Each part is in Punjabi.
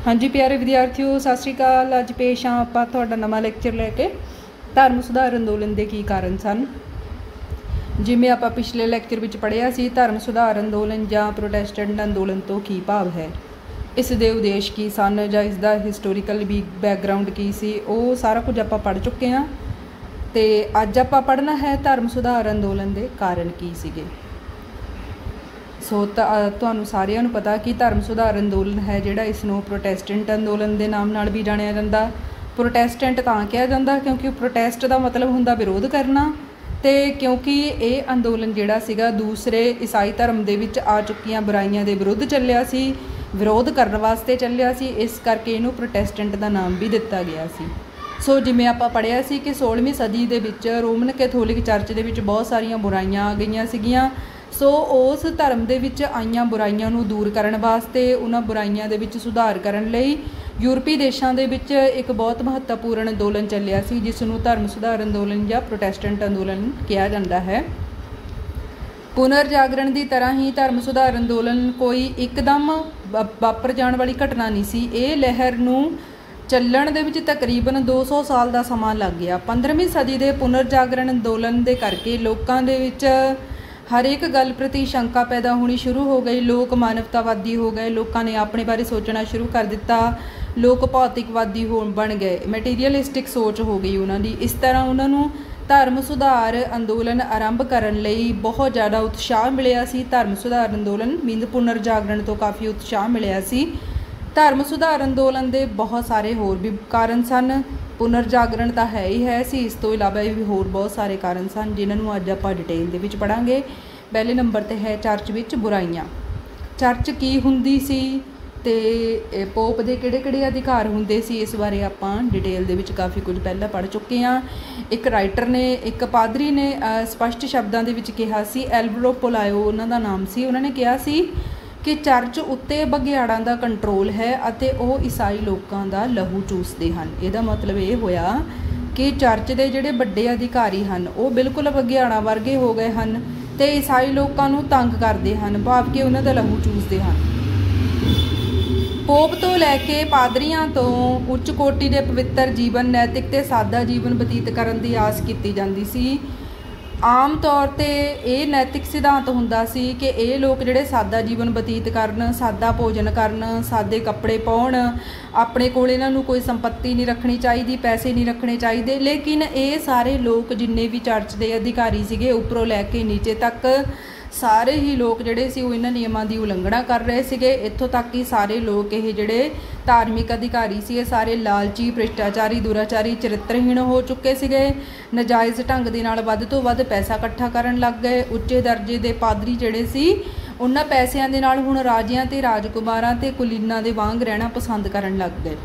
हाँ जी प्यारे विद्यार्थियों, सत श्री अकाल। अज पेश हाँ आप तुहाडा नवां लैक्चर लैके धर्म सुधार अंदोलन के की कारण सन। जिमें आप पिछले लैक्चर में पढ़िया सी, धर्म सुधार अंदोलन या प्रोटेस्टेंट अंदोलन तो की भाव है, इस दे उद्देश की सन या इसका हिस्टोरिकल भी बैकग्राउंड की सी, वो सारा कुछ आप पढ़ चुके हैं। तो अज आप पढ़ना है धर्म सुधार अंदोलन के कारण की सीगे। सो तुहानूं सारिਆਂ ਨੂੰ पता कि धर्म सुधार अंदोलन है जिहड़ा इसनूं प्रोटेस्टेंट अंदोलन के नाम नाल भी जाणिया जांदा। प्रोटेस्टेंट तां कहा जांदा क्योंकि प्रोटेस्ट का मतलब हुंदा विरोध करना, तो क्योंकि ये अंदोलन जिहड़ा सीगा दूसरे ईसाई धर्म दे विच आ चुकियां बुराइयां दे विरुद्ध चलिया सी, विरोध करने वास्ते चलिया सी, इस करके इहनूं प्रोटेस्टेंट का नाम भी दिता गया सी। सो जिवें आपां पढ़िया सी कि 16वीं सदी दे विच रोमन कैथोलिक चर्च दे विच बहुत सारियां बुराइयां आ गईयां सीगियां। सो उस धर्म दे विच आईयां बुराइयां नूं दूर करन वास्ते, उन्हां बुराइयां दे विच सुधार करन लई यूरोपी देशां दे विच एक बहुत महत्वपूर्ण अंदोलन चलिया सी, जिसनूं धर्म सुधार अंदोलन या प्रोटेस्टेंट अंदोलन कहा जाता है। पुनर्जागरण की तरह ही धर्म सुधार अंदोलन कोई एकदम वापर जाण वाली घटना नहीं सी। ये लहर नूं ਚੱਲਣ ਦੇ ਵਿੱਚ तकरीबन 200 साल का समा लग गया। 15वीं सदी के पुनर्जागरण अंदोलन के करके लोगों के विच हर एक गल प्रति शंका पैदा होनी शुरू हो गई। लोग मानवतावादी हो गए, लोगों ने अपने बारे सोचना शुरू कर दिता, लोग भौतिकवादी हो बन गए, मटीरीअलिस्टिक सोच हो गई उन्होंने। इस तरह उन्होंने धर्म सुधार अंदोलन आरंभ करने लई बहुत ज़्यादा उत्साह मिलिया सी। धर्म सुधार अंदोलन मीन पुनर्जागरण तो काफ़ी उत्साह मिलिया सी। धर्म सुधार अंदोलन के बहुत सारे होर भी कारण सन। पुनर्जागरण तो है ही है सी, इस तो इलावा भी होर बहुत सारे कारण सन जिन्होंने अज आप डिटेल दे विच पढ़ांगे। पहले नंबर ते है चर्च विच बुराइयां। चर्च की हुंदी सी ते पोप दे किहड़े-किहड़े अधिकार हुंदे सी, इस बारे आपां डिटेल दे विच काफ़ी कुछ पहला पढ़ चुके हैं। एक राइटर ने, एक पादरी ने स्पष्ट शब्दां दे विच कहा सी, एल्वरो पोलायो उन्हां दा नाम सी, उन्होंने कहा सी कि चर्च उत्ते बघियाड़ां दा कंट्रोल है अते वो ईसाई लोगों का लहू चूसते हैं। इहदा मतलब ये होया कि चर्च के जिहड़े वड्डे अधिकारी हैं वो बिल्कुल बघियाड़ां वर्गे हो गए हैं ते ईसाई लोगों को तंग करते हैं, भाव कि उन्हां दा लहू चूसते हैं। पोप तो लैके पादरियां तो उच्च कोटि के पवित्र जीवन, नैतिक ते सादा जीवन बतीत करन दी आस की जाती सी। आम तौर पर यह नैतिक सिद्धांत हुंदा सी कि ये लोग जिहड़े सादा जीवन बतीत करन, सादा भोजन करन, सादे कपड़े पाउण, अपने कोल इन्हां नूं कोई संपत्ति नहीं रखनी चाहिए, पैसे नहीं रखने चाहिए। लेकिन ये सारे लोग जिन्ने भी चर्च के अधिकारी सीगे उपरों लैके नीचे तक सारे ही लोग जिहड़े सी इन्हां नियमां दी उलंघना कर रहे सीगे। इत्थों तक कि सारे लोग ये जिहड़े धार्मिक अधिकारी सी ये सारे लालची, भ्रिष्टाचारी, दुराचारी, चरित्रहीन हो चुके सीगे। नजायज़ ढंग दे नाल वध तो वध पैसा इकट्ठा करन लग गए। उच्चे दर्जे के पादरी जिहड़े सी उन्हां पैसिਆਂ दे नाल हुण राजियां ते राजकुमारां ते कुलीनां दे वांग रहना पसंद करन लग गए।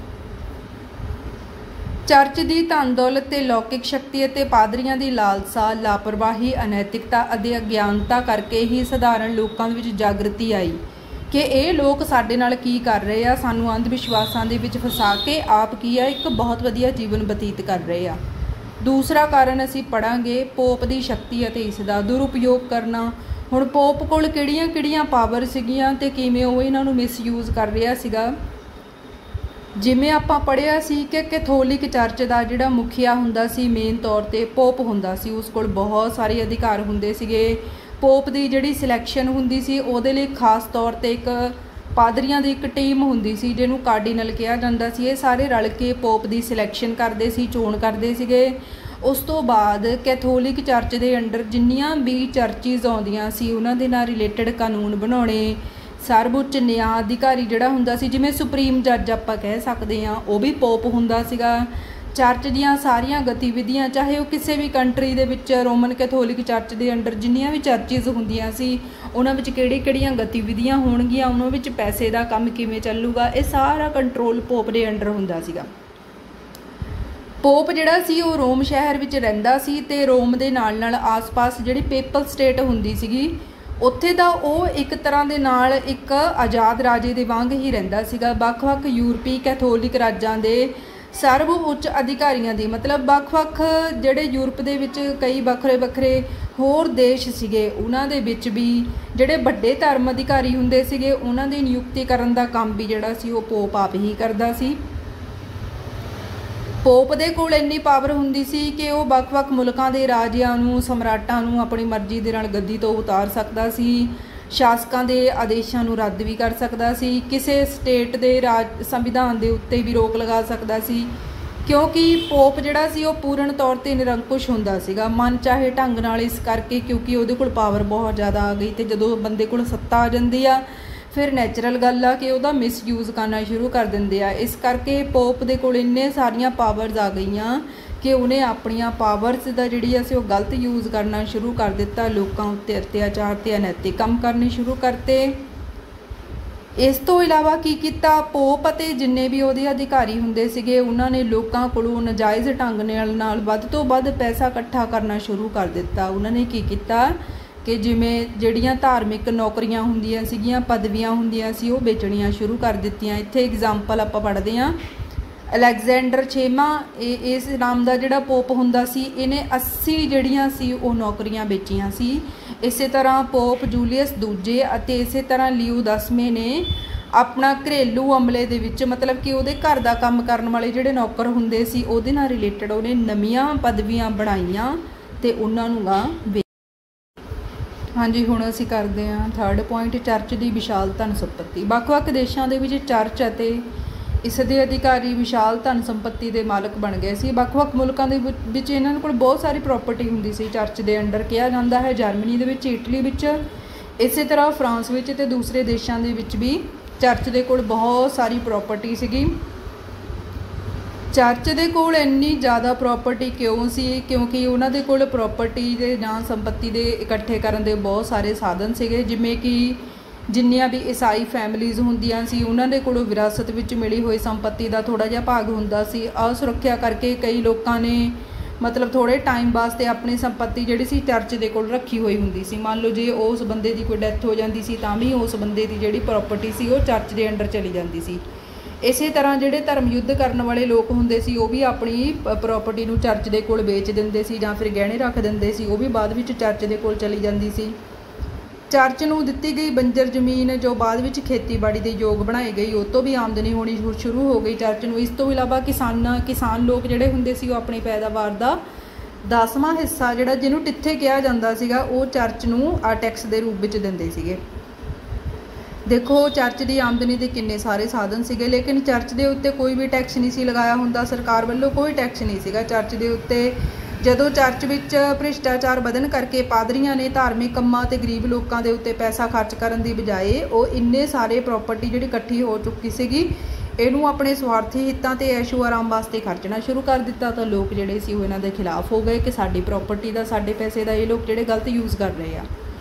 चर्च की धन दौलत ते लौकिक शक्ति ते पादरियां की लालसा, लापरवाही, अनैतिकता अते अज्ञानता करके ही सधारण लोगों विच जागृति आई कि ये लोग साडे नाल की कर रहे आ, सानू अंध विश्वासां दे विच फसा के आप की है एक बहुत वधिया जीवन बतीत कर रहे आ। दूसरा कारण असीं पढ़ांगे पोप की शक्ति अते इसदा दुरुपयोग करना। हुण पोप कोल किहड़ियां पावर सीगियां ते किवें ओह इन्हां नूं मिसयूज कर रहा सीगा। जिमें आपां पढ़िया सी कि कैथोलिक चर्च का जिहड़ा मुखिया हुंदा सी मेन तौर पर पोप हुंदा सी, उस कोल बहुत सारे अधिकार हुंदे सीगे। पोप की जिहड़ी सिलैक्शन हुंदी सी उहदे लई खास तौर पर एक पादरियां दी एक टीम हुंदी सी जिहनूं कार्डिनल कहा जांदा सी। ये सारे रल के पोप की सिलैक्शन करते सी, चोण करते सीगे। उस तो बाद कैथोलिक चर्च के अंडर जिन्नियां भी चर्चिज़ आउंदियां सी उन्हां दे नाल रिलेटेड कानून बनाउणे, सर्वोच्च न्याय अधिकारी जिहड़ा हुंदा सी जिवें सुप्रीम जज आपां कह सकते हैं, वो भी पोप हुंदा सीगा। चर्च दीयां सारियां गतिविधियां चाहे वो किसी भी कंट्री दे विच रोमन कैथोलिक चर्च के अंडर जिन्नियां भी चर्चिज़ हुंदियां सी उन्हां विच किहड़ियां गतिविधियां होणगियां, उन्हां विच पैसे का काम किवें चलूगा, ये सारा कंट्रोल पोप दे अंडर हुंदा सीगा। पोप जिहड़ा सी वो रोम शहर विच रहिंदा सी ते रोम दे नाल नाल आस पास जिहड़ी पेपल स्टेट हुंदी सीगी उत्थे दा ਉਹ एक तरह ਦੇ ਨਾਲ एक आज़ाद राजे ਦੇ वांग ही रहिंदा सीगा। ਵੱਖ-ਵੱਖ यूरोपी कैथोलिक राज्यां दे ਸਰਵ ਉੱਚ ਅਧਿਕਾਰੀਆਂ ਦੀ, ਮਤਲਬ ਵੱਖ-ਵੱਖ ਜਿਹੜੇ ਯੂਰਪ ਦੇ ਵਿੱਚ ਕਈ ਵੱਖਰੇ ਹੋਰ ਦੇਸ਼ ਸੀਗੇ, ਉਹਨਾਂ ਦੇ ਵਿੱਚ ਵੀ ਜਿਹੜੇ ਵੱਡੇ ਧਰਮ ਅਧਿਕਾਰੀ ਹੁੰਦੇ ਸੀਗੇ ਉਹਨਾਂ ਦੀ ਨਿਯੁਕਤੀ ਕਰਨ ਦਾ ਕੰਮ ਵੀ ਜਿਹੜਾ ਸੀ ਉਹ ਪੋਪ ਆਪ ਹੀ ਕਰਦਾ ਸੀ। ਪੋਪ ਦੇ ਕੋਲ ਇੰਨੀ ਪਾਵਰ ਹੁੰਦੀ ਸੀ ਕਿ ਉਹ ਵੱਖ-ਵੱਖ ਮੁਲਕਾਂ ਦੇ ਰਾਜਿਆਂ ਨੂੰ, ਸਮਰਾਟਾਂ ਨੂੰ ਆਪਣੀ ਮਰਜ਼ੀ ਦੇ ਨਾਲ ਗੱਦੀ ਤੋਂ ਉਤਾਰ ਸਕਦਾ ਸੀ, ਸ਼ਾਸਕਾਂ ਦੇ ਆਦੇਸ਼ਾਂ ਨੂੰ ਰੱਦ ਵੀ ਕਰ ਸਕਦਾ ਸੀ, ਕਿਸੇ ਸਟੇਟ ਦੇ ਸੰਵਿਧਾਨ ਦੇ ਉੱਤੇ ਵੀ ਰੋਕ ਲਗਾ ਸਕਦਾ ਸੀ, ਕਿਉਂਕਿ ਪੋਪ ਜਿਹੜਾ ਸੀ ਉਹ ਪੂਰਨ ਤੌਰ 'ਤੇ ਨਿਰੰਕੁਸ਼ ਹੁੰਦਾ ਸੀਗਾ, ਮਨ ਚਾਹੇ ਢੰਗ ਨਾਲ, ਇਸ ਕਰਕੇ ਕਿਉਂਕਿ ਉਹਦੇ ਕੋਲ ਪਾਵਰ ਬਹੁਤ ਜ਼ਿਆਦਾ ਆ ਗਈ। ਅਤੇ ਜਦੋਂ ਬੰਦੇ ਕੋਲ ਸੱਤਾ ਆ ਜਾਂਦੀ ਆ ਫਿਰ ਨੈਚੁਰਲ ਗੱਲ ਆ ਕਿ ਉਹਦਾ ਮਿਸਯੂਜ਼ ਕਰਨਾ ਸ਼ੁਰੂ ਕਰ ਦਿੰਦੇ ਆ। ਇਸ ਕਰਕੇ ਪੋਪ ਦੇ ਕੋਲ ਇੰਨੇ ਸਾਰੀਆਂ ਪਾਵਰਸ ਆ ਗਈਆਂ ਕਿ ਉਹਨੇ ਆਪਣੀਆਂ ਪਾਵਰਸ ਦਾ ਜਿਹੜੀ ਅਸੀਂ ਉਹ ਗਲਤ ਯੂਜ਼ ਕਰਨਾ ਸ਼ੁਰੂ ਕਰ ਦਿੱਤਾ, ਲੋਕਾਂ ਉੱਤੇ ਅਤਿਆਚਾਰ ਤੇ ਅਨੈਤਿਕ ਕੰਮ ਕਰਨੇ ਸ਼ੁਰੂ ਕਰਤੇ। ਇਸ ਤੋਂ ਇਲਾਵਾ ਕੀ ਕੀਤਾ, ਪੋਪ ਅਤੇ ਜਿੰਨੇ ਵੀ ਉਹਦੇ ਅਧਿਕਾਰੀ ਹੁੰਦੇ ਸੀਗੇ ਉਹਨਾਂ ਨੇ ਲੋਕਾਂ ਕੋਲੋਂ ਨਜਾਇਜ਼ ਢੰਗ ਨਾਲ ਵੱਧ ਤੋਂ ਵੱਧ ਪੈਸਾ ਇਕੱਠਾ ਕਰਨਾ ਸ਼ੁਰੂ ਕਰ ਦਿੱਤਾ। ਉਹਨਾਂ ਨੇ ਕੀ ਕੀਤਾ ਕਿ ਜਿਵੇਂ ਜਿਹੜੀਆਂ ਧਾਰਮਿਕ ਨੌਕਰੀਆਂ ਹੁੰਦੀਆਂ ਸੀਗੀਆਂ, ਪਦਵੀਆਂ ਹੁੰਦੀਆਂ ਸੀ, ਉਹ ਵੇਚਣੀਆਂ ਸ਼ੁਰੂ ਕਰ ਦਿੱਤੀਆਂ। ਇੱਥੇ ਐਗਜ਼ਾਮਪਲ ਆਪਾਂ ਪੜ੍ਹਦੇ ਹਾਂ, ਅਲੈਗਜ਼ੈਂਡਰ 6ਵਾਂ ਇਸ ਨਾਮ ਦਾ ਜਿਹੜਾ ਪੋਪ ਹੁੰਦਾ ਸੀ, ਇਹਨੇ 80 ਜਿਹੜੀਆਂ ਸੀ ਉਹ ਨੌਕਰੀਆਂ ਵੇਚੀਆਂ ਸੀ। ਇਸੇ ਤਰ੍ਹਾਂ ਪੋਪ ਜੂਲੀਅਸ ਦੂਜੇ ਅਤੇ ਇਸੇ ਤਰ੍ਹਾਂ ਲਿਓ 10ਵੇਂ ਨੇ ਆਪਣਾ ਘਰੇਲੂ ਅਮਲੇ ਦੇ ਵਿੱਚ, ਮਤਲਬ ਕਿ ਉਹਦੇ ਘਰ ਦਾ ਕੰਮ ਕਰਨ ਵਾਲੇ ਜਿਹੜੇ ਨੌਕਰ ਹੁੰਦੇ ਸੀ ਉਹਦੇ ਨਾਲ ਰਿਲੇਟਡ ਉਹਨੇ ਨਵੀਆਂ ਪਦਵੀਆਂ ਬਣਾਈਆਂ ਤੇ ਉਹਨਾਂ ਨੂੰ ਹਾਂਜੀ। ਹੁਣ ਅਸੀਂ ਕਰਦੇ ਹਾਂ 3rd ਪੁਆਇੰਟ, ਚਰਚ ਦੀ ਵਿਸ਼ਾਲ ਧਨ ਸੰਪੱਤੀ। ਵੱਖ-ਵੱਖ ਦੇਸ਼ਾਂ ਦੇ ਵਿੱਚ ਚਰਚ ਅਤੇ ਇਸ ਦੇ ਅਧਿਕਾਰੀ ਵਿਸ਼ਾਲ ਧਨ ਸੰਪੱਤੀ ਦੇ ਮਾਲਕ ਬਣ ਗਏ ਸੀ। ਵੱਖ-ਵੱਖ ਮੁਲਕਾਂ ਦੇ ਵਿੱਚ ਇਹਨਾਂ ਕੋਲ ਬਹੁਤ ਸਾਰੀ ਪ੍ਰੋਪਰਟੀ ਹੁੰਦੀ ਸੀ, ਚਰਚ ਦੇ ਅੰਡਰ ਕਿਹਾ ਜਾਂਦਾ ਹੈ। ਜਰਮਨੀ ਦੇ ਵਿੱਚ, ਇਟਲੀ ਵਿੱਚ, ਇਸੇ ਤਰ੍ਹਾਂ ਫਰਾਂਸ ਵਿੱਚ ਅਤੇ ਦੂਸਰੇ ਦੇਸ਼ਾਂ ਦੇ ਵਿੱਚ ਵੀ ਚਰਚ ਦੇ ਕੋਲ ਬਹੁਤ ਸਾਰੀ ਪ੍ਰੋਪਰਟੀ ਸੀਗੀ। ਚਰਚ ਦੇ ਕੋਲ ਇੰਨੀ ਜ਼ਿਆਦਾ ਪ੍ਰੋਪਰਟੀ ਕਿਉਂ ਸੀ? ਕਿਉਂਕਿ ਉਹਨਾਂ ਦੇ ਕੋਲ ਪ੍ਰੋਪਰਟੀ ਦੇ ਜਾਂ ਸੰਪੱਤੀ ਦੇ ਇਕੱਠੇ ਕਰਨ ਦੇ ਬਹੁਤ ਸਾਰੇ ਸਾਧਨ ਸੀਗੇ, ਜਿਵੇਂ ਕਿ ਜਿੰਨੀਆਂ ਵੀ ਈਸਾਈ ਫੈਮਿਲੀਜ਼ ਹੁੰਦੀਆਂ ਸੀ ਉਹਨਾਂ ਦੇ ਕੋਲੋਂ ਵਿਰਾਸਤ ਵਿੱਚ ਮਿਲੀ ਹੋਈ ਸੰਪੱਤੀ ਦਾ ਥੋੜ੍ਹਾ ਜਿਹਾ ਭਾਗ ਹੁੰਦਾ ਸੀ। ਅਸੁਰੱਖਿਆ ਕਰਕੇ ਕਈ ਲੋਕਾਂ ਨੇ ਮਤਲਬ ਥੋੜ੍ਹੇ ਟਾਈਮ ਵਾਸਤੇ ਆਪਣੀ ਸੰਪੱਤੀ ਜਿਹੜੀ ਸੀ ਚਰਚ ਦੇ ਕੋਲ ਰੱਖੀ ਹੋਈ ਹੁੰਦੀ ਸੀ। ਮੰਨ ਲਓ ਜੇ ਉਸ ਬੰਦੇ ਦੀ ਕੋਈ ਡੈਥ ਹੋ ਜਾਂਦੀ ਸੀ ਤਾਂ ਵੀ ਉਸ ਬੰਦੇ ਦੀ ਜਿਹੜੀ ਪ੍ਰੋਪਰਟੀ ਸੀ ਉਹ ਚਰਚ ਦੇ ਅੰਡਰ ਚਲੀ ਜਾਂਦੀ ਸੀ। ਇਸੇ ਤਰ੍ਹਾਂ ਜਿਹੜੇ ਧਰਮ ਯੁੱਧ ਕਰਨ ਵਾਲੇ ਲੋਕ ਹੁੰਦੇ ਸੀ ਉਹ ਵੀ ਆਪਣੀ ਪ੍ਰੋਪਰਟੀ ਨੂੰ ਚਰਚ ਦੇ ਕੋਲ ਵੇਚ ਦਿੰਦੇ ਸੀ ਜਾਂ ਫਿਰ ਗਹਿਣੇ ਰੱਖ ਦਿੰਦੇ ਸੀ, ਉਹ ਵੀ ਬਾਅਦ ਵਿੱਚ ਚਰਚ ਦੇ ਕੋਲ ਚਲੀ ਜਾਂਦੀ ਸੀ। ਚਰਚ ਨੂੰ ਦਿੱਤੀ ਗਈ ਬੰਜਰ ਜ਼ਮੀਨ ਜੋ ਬਾਅਦ ਵਿੱਚ ਖੇਤੀਬਾੜੀ ਦੇ ਯੋਗ ਬਣਾਈ ਗਈ, ਉਹ ਤੋਂ ਵੀ ਆਮਦਨੀ ਹੋਣੀ ਸ਼ੁਰੂ ਹੋ ਗਈ ਚਰਚ ਨੂੰ। ਇਸ ਤੋਂ ਇਲਾਵਾ ਕਿਸਾਨ ਲੋਕ ਜਿਹੜੇ ਹੁੰਦੇ ਸੀ ਉਹ ਆਪਣੀ ਪੈਦਾਵਾਰ ਦਾ 10ਵਾਂ ਹਿੱਸਾ ਜਿਹੜਾ ਜਿਹਨੂੰ ਟਿੱਥੇ ਕਿਹਾ ਜਾਂਦਾ ਸੀਗਾ ਉਹ ਚਰਚ ਨੂੰ ਟੈਕਸ ਦੇ ਰੂਪ ਵਿੱਚ ਦਿੰਦੇ ਸੀਗੇ। ਦੇਖੋ ਚਰਚ ਦੀ ਆਮਦਨੀ ਦੇ ਕਿੰਨੇ ਸਾਰੇ ਸਾਧਨ ਸੀਗੇ, ਲੇਕਿਨ ਚਰਚ ਦੇ ਉੱਤੇ ਕੋਈ ਵੀ ਟੈਕਸ ਨਹੀਂ ਸੀ ਲਗਾਇਆ ਹੁੰਦਾ, ਸਰਕਾਰ ਵੱਲੋਂ ਕੋਈ ਟੈਕਸ ਨਹੀਂ ਸੀਗਾ ਚਰਚ ਦੇ ਉੱਤੇ। ਜਦੋਂ ਚਰਚ ਵਿੱਚ ਭ੍ਰਿਸ਼ਟਾਚਾਰ ਵਧਣ ਕਰਕੇ ਪਾਦਰੀਆਂ ਨੇ ਧਾਰਮਿਕ ਕੰਮਾਂ ਅਤੇ ਗਰੀਬ ਲੋਕਾਂ ਦੇ ਉੱਤੇ ਪੈਸਾ ਖਰਚ ਕਰਨ ਦੀ ਬਜਾਏ ਉਹ ਇੰਨੇ ਸਾਰੇ ਪ੍ਰੋਪਰਟੀ ਜਿਹੜੀ ਇਕੱਠੀ ਹੋ ਚੁੱਕੀ ਸੀਗੀ ਇਹਨੂੰ ਆਪਣੇ ਸਵਾਰਥੀ ਹਿੱਤਾਂ ਤੇ ਐਸ਼ੋ ਆਰਾਮ ਵਾਸਤੇ ਖਰਚਣਾ ਸ਼ੁਰੂ ਕਰ ਦਿੱਤਾ, ਤਾਂ ਲੋਕ ਜਿਹੜੇ ਸੀ ਉਹ ਇਹਨਾਂ ਦੇ ਖਿਲਾਫ ਹੋ ਗਏ ਕਿ ਸਾਡੀ ਪ੍ਰੋਪਰਟੀ ਦਾ, ਸਾਡੇ ਪੈਸੇ ਦਾ ਇਹ ਲੋਕ ਜਿਹੜੇ ਗਲਤ ਯੂਜ਼ ਕਰ ਰਹੇ ਆ।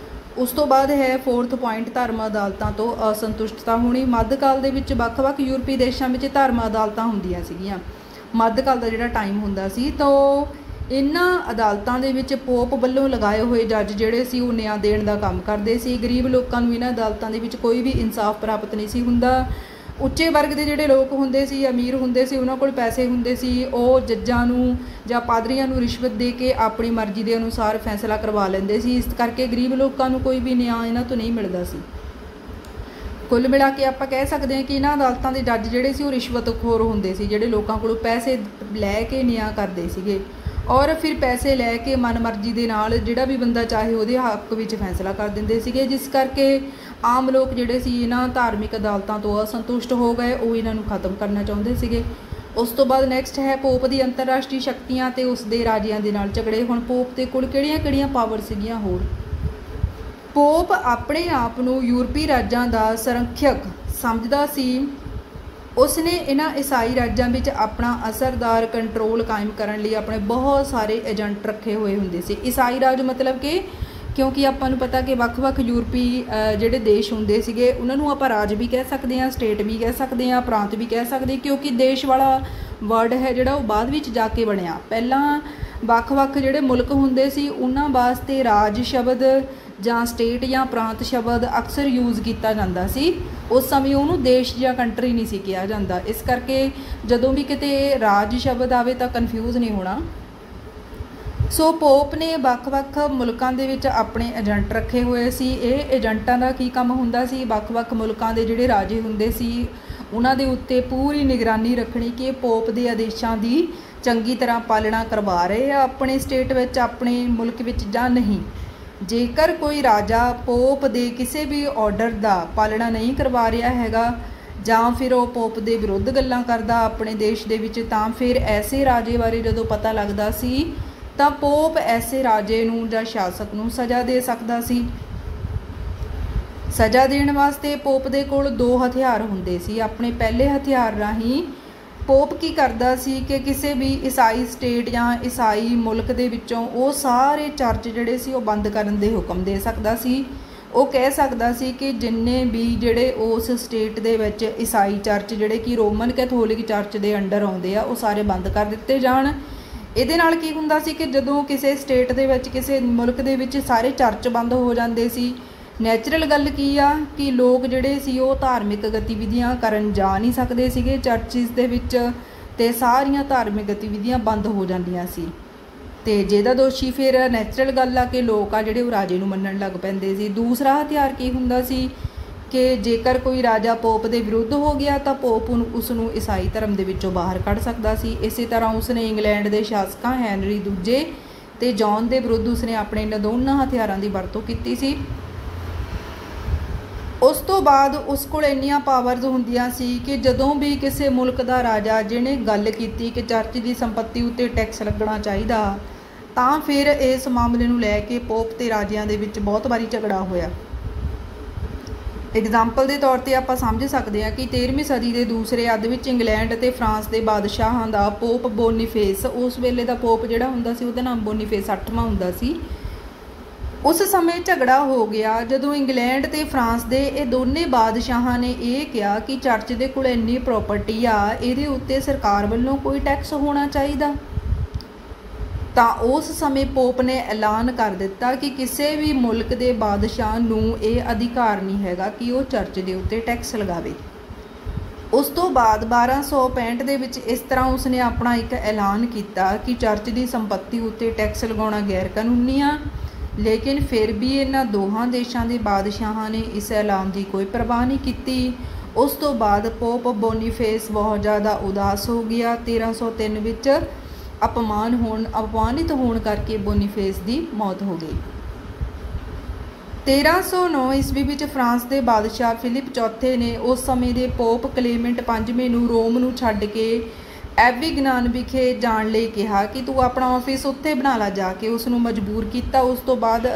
ਉਸ ਤੋਂ ਬਾਅਦ ਹੈ 4th ਪੁਆਇੰਟ, ਧਰਮ ਅਦਾਲਤਾਂ ਤੋਂ ਅਸੰਤੁਸ਼ਟਤਾ ਹੋਣੀ। ਮੱਧਕਾਲ ਦੇ ਵਿੱਚ ਵੱਖ-ਵੱਖ ਯੂਰਪੀ ਦੇਸ਼ਾਂ ਵਿੱਚ ਧਰਮ ਅਦਾਲਤਾਂ ਹੁੰਦੀਆਂ ਸੀਗੀਆਂ। ਮੱਧਕਾਲ ਦਾ ਜਿਹੜਾ ਟਾਈਮ ਹੁੰਦਾ ਸੀ ਤਾਂ ਇਹਨਾਂ ਅਦਾਲਤਾਂ ਦੇ ਵਿੱਚ ਪੋਪ ਵੱਲੋਂ ਲਗਾਏ ਹੋਏ ਜੱਜ ਜਿਹੜੇ ਸੀ ਉਹ ਨਿਆਂ ਦੇਣ ਦਾ ਕੰਮ ਕਰਦੇ ਸੀ। ਗਰੀਬ ਲੋਕਾਂ ਨੂੰ ਇਹਨਾਂ ਅਦਾਲਤਾਂ ਦੇ ਵਿੱਚ ਕੋਈ ਵੀ ਇਨਸਾਫ ਪ੍ਰਾਪਤ ਨਹੀਂ ਸੀ ਹੁੰਦਾ। ਉੱਚੇ ਵਰਗ ਦੇ ਜਿਹੜੇ ਲੋਕ ਹੁੰਦੇ ਸੀ, ਅਮੀਰ ਹੁੰਦੇ ਸੀ, ਉਹਨਾਂ ਕੋਲ ਪੈਸੇ ਹੁੰਦੇ ਸੀ, ਉਹ ਜੱਜਾਂ ਨੂੰ ਜਾਂ ਪਾਦਰੀਆਂ ਨੂੰ ਰਿਸ਼ਵਤ ਦੇ ਕੇ ਆਪਣੀ ਮਰਜ਼ੀ ਦੇ ਅਨੁਸਾਰ ਫੈਸਲਾ ਕਰਵਾ ਲੈਂਦੇ ਸੀ। ਇਸ ਕਰਕੇ ਗਰੀਬ ਲੋਕਾਂ ਨੂੰ ਕੋਈ ਵੀ ਨਿਆਂ ਇਹਨਾਂ ਤੋਂ ਨਹੀਂ ਮਿਲਦਾ ਸੀ। ਕੁੱਲ ਮਿਲਾ ਕੇ ਆਪਾਂ ਕਹਿ ਸਕਦੇ ਹਾਂ ਕਿ ਇਹਨਾਂ ਅਦਾਲਤਾਂ ਦੇ ਜੱਜ ਜਿਹੜੇ ਸੀ ਉਹ ਰਿਸ਼ਵਤਖੋਰ ਹੁੰਦੇ ਸੀ, ਜਿਹੜੇ ਲੋਕਾਂ ਕੋਲੋਂ ਪੈਸੇ ਲੈ ਕੇ ਨਿਆਂ ਕਰਦੇ ਸੀਗੇ ਔਰ ਫਿਰ ਪੈਸੇ ਲੈ ਕੇ ਮਨਮਰਜ਼ੀ ਦੇ ਨਾਲ ਜਿਹੜਾ ਵੀ ਬੰਦਾ ਚਾਹੇ ਉਹਦੇ ਹੱਕ ਵਿੱਚ ਫੈਸਲਾ ਕਰ ਦਿੰਦੇ ਸੀਗੇ, ਜਿਸ ਕਰਕੇ ਆਮ ਲੋਕ ਜਿਹੜੇ ਸੀ ਇਹਨਾਂ ਧਾਰਮਿਕ ਅਦਾਲਤਾਂ ਤੋਂ ਅਸੰਤੁਸ਼ਟ ਹੋ ਗਏ, ਉਹ ਇਹਨਾਂ ਨੂੰ ਖਤਮ ਕਰਨਾ ਚਾਹੁੰਦੇ ਸੀਗੇ। ਉਸ ਤੋਂ ਬਾਅਦ ਨੈਕਸਟ ਹੈ ਪੋਪ ਦੀ ਅੰਤਰਰਾਸ਼ਟਰੀ ਸ਼ਕਤੀਆਂ ਤੇ ਉਸ ਦੇ ਰਾਜਿਆਂ ਦੇ ਨਾਲ ਝਗੜੇ। ਹੁਣ ਪੋਪ ਦੇ ਕੋਲ ਕਿਹੜੀਆਂ ਪਾਵਰ ਸੀਗੀਆਂ ਹੋਰ? ਪੋਪ ਆਪਣੇ ਆਪ ਨੂੰ ਯੂਰਪੀ ਰਾਜਾਂ ਦਾ ਸੰਰਖਿਅਕ ਸਮਝਦਾ ਸੀ। ਉਸਨੇ ਇਹਨਾਂ ਈਸਾਈ ਰਾਜਾਂ ਵਿੱਚ ਆਪਣਾ ਅਸਰਦਾਰ ਕੰਟਰੋਲ ਕਾਇਮ ਕਰਨ ਲਈ ਆਪਣੇ ਬਹੁਤ ਸਾਰੇ ਏਜੰਟ ਰੱਖੇ ਹੋਏ ਹੁੰਦੇ ਸੀ। ਈਸਾਈ ਰਾਜ ਮਤਲਬ ਕਿ ਕਿਉਂਕਿ ਆਪਾਂ ਨੂੰ ਪਤਾ ਕਿ ਵੱਖ-ਵੱਖ ਯੂਰਪੀ ਜਿਹੜੇ ਦੇਸ਼ ਹੁੰਦੇ ਸੀਗੇ ਉਹਨਾਂ ਨੂੰ ਆਪਾਂ ਰਾਜ ਵੀ ਕਹਿ ਸਕਦੇ ਹਾਂ, ਸਟੇਟ ਵੀ ਕਹਿ ਸਕਦੇ ਹਾਂ, ਪ੍ਰਾਂਤ ਵੀ ਕਹਿ ਸਕਦੇ, ਕਿਉਂਕਿ ਦੇਸ਼ ਵਾਲਾ ਵਰਡ ਹੈ ਜਿਹੜਾ ਉਹ ਬਾਅਦ ਵਿੱਚ ਜਾ ਕੇ ਬਣਿਆ। ਪਹਿਲਾਂ ਵੱਖ-ਵੱਖ ਜਿਹੜੇ ਮੁਲਕ ਹੁੰਦੇ ਸੀ ਉਹਨਾਂ ਵਾਸਤੇ ਰਾਜ ਸ਼ਬਦ ਜਾਂ ਸਟੇਟ ਜਾਂ ਪ੍ਰਾਂਤ ਸ਼ਬਦ ਅਕਸਰ ਯੂਜ਼ ਕੀਤਾ ਜਾਂਦਾ ਸੀ। उस समय उन्होंने देश या कंट्री नहीं सी किया जाता। इस करके जदों भी किते राज शब्द आवे तां कन्फ्यूज़ नहीं होना। सो पोप ने ਵੱਖ-ਵੱਖ मुल्कां दे विच अपने एजेंट रखे हुए सी। ਇਹ ਏਜੰਟਾਂ ਦਾ ਕੀ ਕੰਮ ਹੁੰਦਾ ਸੀ, ਵੱਖ-ਵੱਖ मुल्कां दे ਜਿਹੜੇ ਰਾਜੇ ਹੁੰਦੇ ਸੀ ਉਹਨਾਂ ਦੇ ਉੱਤੇ ਪੂਰੀ ਨਿਗਰਾਨੀ ਰੱਖਣੀ ਕਿ पोप ਦੇ ਆਦੇਸ਼ਾਂ ਦੀ ਚੰਗੀ ਤਰ੍ਹਾਂ ਪਾਲਣਾ ਕਰਵਾ ਰਹੇ ਆ ਆਪਣੇ ਸਟੇਟ ਵਿੱਚ, ਆਪਣੇ ਮੁਲਕ ਵਿੱਚ ਜਾਂ ਨਹੀਂ। ਜੇਕਰ ਕੋਈ ਰਾਜਾ पोप ਦੇ ਕਿਸੇ ਵੀ ਆਰਡਰ ਦਾ ਪਾਲਣਾ ਨਹੀਂ ਕਰਵਾ ਰਿਹਾ ਹੈਗਾ ਜਾਂ ਫਿਰ ਉਹ पोप ਦੇ ਵਿਰੁੱਧ ਗੱਲਾਂ ਕਰਦਾ ਆਪਣੇ ਦੇਸ਼ ਦੇ ਵਿੱਚ, ਤਾਂ ਫਿਰ ਐਸੇ ਰਾਜੇ ਬਾਰੇ ਜਦੋਂ ਪਤਾ ਲੱਗਦਾ ਸੀ ਤਾਂ पोप ਐਸੇ ਰਾਜੇ ਨੂੰ ਜਾਂ ਸ਼ਾਸਕ ਨੂੰ ਸਜ਼ਾ ਦੇ ਸਕਦਾ ਸੀ। ਸਜ਼ਾ ਦੇਣ ਵਾਸਤੇ पोप ਦੇ ਕੋਲ 2 ਹਥਿਆਰ ਹੁੰਦੇ ਸੀ। ਆਪਣੇ ਪਹਿਲੇ ਹਥਿਆਰ ਰਾਹੀਂ पोप ਕੀ ਕਰਦਾ ਸੀ ਕਿ ਕਿਸੇ ਵੀ ਈਸਾਈ ਸਟੇਟ ਜਾਂ ਈਸਾਈ ਮੁਲਕ ਦੇ ਵਿੱਚੋਂ ਉਹ ਸਾਰੇ ਚਰਚ ਜਿਹੜੇ ਸੀ ਉਹ ਬੰਦ ਕਰਨ ਦੇ ਹੁਕਮ ਦੇ ਸਕਦਾ ਸੀ। ਉਹ ਕਹਿ ਸਕਦਾ ਸੀ ਕਿ ਜਿੰਨੇ ਵੀ ਜਿਹੜੇ ਉਸ ਸਟੇਟ ਦੇ ਵਿੱਚ ਈਸਾਈ ਚਰਚ ਜਿਹੜੇ ਕਿ ਰੋਮਨ ਕੈਥੋਲਿਕ ਚਰਚ ਦੇ ਅੰਡਰ ਆਉਂਦੇ ਆ ਉਹ ਸਾਰੇ ਬੰਦ ਕਰ ਦਿੱਤੇ ਜਾਣ। ਇਹਦੇ ਨਾਲ ਕੀ ਹੁੰਦਾ ਸੀ ਕਿ ਜਦੋਂ ਕਿਸੇ ਸਟੇਟ ਦੇ ਵਿੱਚ, ਕਿਸੇ ਮੁਲਕ ਦੇ ਵਿੱਚ ਸਾਰੇ ਚਰਚ ਬੰਦ ਹੋ ਜਾਂਦੇ ਸੀ, ਨੈਚੁਰਲ ਗੱਲ ਕੀ ਆ ਕਿ ਲੋਕ ਜਿਹੜੇ ਸੀ ਉਹ ਧਾਰਮਿਕ ਗਤੀਵਿਧੀਆਂ ਕਰਨ ਜਾ ਨਹੀਂ ਸਕਦੇ ਸੀਗੇ ਚਰਚਿਸ ਦੇ ਵਿੱਚ, ਤੇ ਸਾਰੀਆਂ ਧਾਰਮਿਕ ਗਤੀਵਿਧੀਆਂ ਬੰਦ ਹੋ ਜਾਂਦੀਆਂ ਸੀ। ਤੇ ਜਿਹਦਾ ਦੋਸ਼ੀ ਫਿਰ ਨੈਚੁਰਲ ਗੱਲ ਆ ਕਿ ਲੋਕ ਆ ਜਿਹੜੇ ਉਹ ਰਾਜੇ ਨੂੰ ਮੰਨਣ ਲੱਗ ਪੈਂਦੇ ਸੀ। ਦੂਸਰਾ ਹਥਿਆਰ ਕੀ ਹੁੰਦਾ ਸੀ ਕਿ ਜੇਕਰ ਕੋਈ ਰਾਜਾ पोप ਦੇ ਵਿਰੁੱਧ ਹੋ ਗਿਆ ਤਾਂ पोप ਉਸ ਨੂੰ ਈਸਾਈ ਧਰਮ ਦੇ ਵਿੱਚੋਂ ਬਾਹਰ ਕੱਢ ਸਕਦਾ ਸੀ। ਇਸੇ ਤਰ੍ਹਾਂ ਉਸਨੇ ਇੰਗਲੈਂਡ ਦੇ ਸ਼ਾਸਕਾਂ ਹੈਨਰੀ ਦੂਜੇ ਤੇ ਜੌਨ ਦੇ ਵਿਰੁੱਧ ਉਸਨੇ ਆਪਣੇ ਇਹਨਾਂ ਦੋਨਾਂ ਹਥਿਆਰਾਂ ਦੀ ਵਰਤੋਂ ਕੀਤੀ ਸੀ। ਉਸ ਤੋਂ ਬਾਅਦ ਉਸ ਕੋਲ ਇੰਨੀਆਂ ਪਾਵਰਸ ਹੁੰਦੀਆਂ ਸੀ ਕਿ ਜਦੋਂ ਵੀ ਕਿਸੇ ਮੁਲਕ ਦਾ ਰਾਜਾ ਜਿਹਨੇ ਗੱਲ ਕੀਤੀ ਕਿ ਚਰਚ ਦੀ ਸੰਪत्ति ਉੱਤੇ ਟੈਕਸ ਲੱਗਣਾ ਚਾਹੀਦਾ, ਤਾਂ ਫਿਰ ਇਸ ਮਾਮਲੇ ਨੂੰ ਲੈ ਕੇ पोप ਤੇ ਰਾਜਿਆਂ ਦੇ ਵਿੱਚ ਬਹੁਤ ਵਾਰੀ ਝਗੜਾ ਹੋਇਆ। एग्जाम्पल के तौर पर आप समझ सकते हैं कि 13वीं सदी के दूसरे अध में इंग्लैंड ते फ्रांस के बादशाहों का पोप बोनीफेस, उस वेले का पोप जिहड़ा हुंदा सी उहदा नाम बोनीफेस 8वां हुंदा सी। उस समय झगड़ा हो गया जदों इंग्लैंड ते फ्रांस के ये दोने बादशाह ने यह कहा कि चर्च के कोल इन्नी प्रॉपर्टी आ, इहदे उत्ते सरकार वालों कोई टैक्स होना चाहिए। तो उस समय पोप ने ऐलान कर दिता कि किसी भी मुल्क के बादशाह नूं ये अधिकार नहीं हैगा कि वो चर्च के उत्ते टैक्स लगावे। उस तो बाद 1265 दे विच इस तरह उसने अपना एक ऐलान किया कि चर्च की संपत्ति उत्ते टैक्स लगाना गैर कानूनी आ, लेकिन फिर भी इन्हां दोहां देशां दे बादशाहां ने इस ऐलान की कोई परवाह नहीं की। उस तो बाद पोप बोनीफेस बहुत ज़्यादा उदास हो गया। 1303 विच अपमानित होने करके बोनीफेस की मौत हो गई। 1309 ईस्वी विच फ्रांस के बादशाह फिलिप चौथे ने उस समय के पोप क्लेमेंट 5वें नूं रोम नूं छड्ड के एविग्नान विखे जाण लई कहा कि तू अपना ऑफिस उत्थे बना ला जाके, उसनूं मजबूर किया। उस तो बाद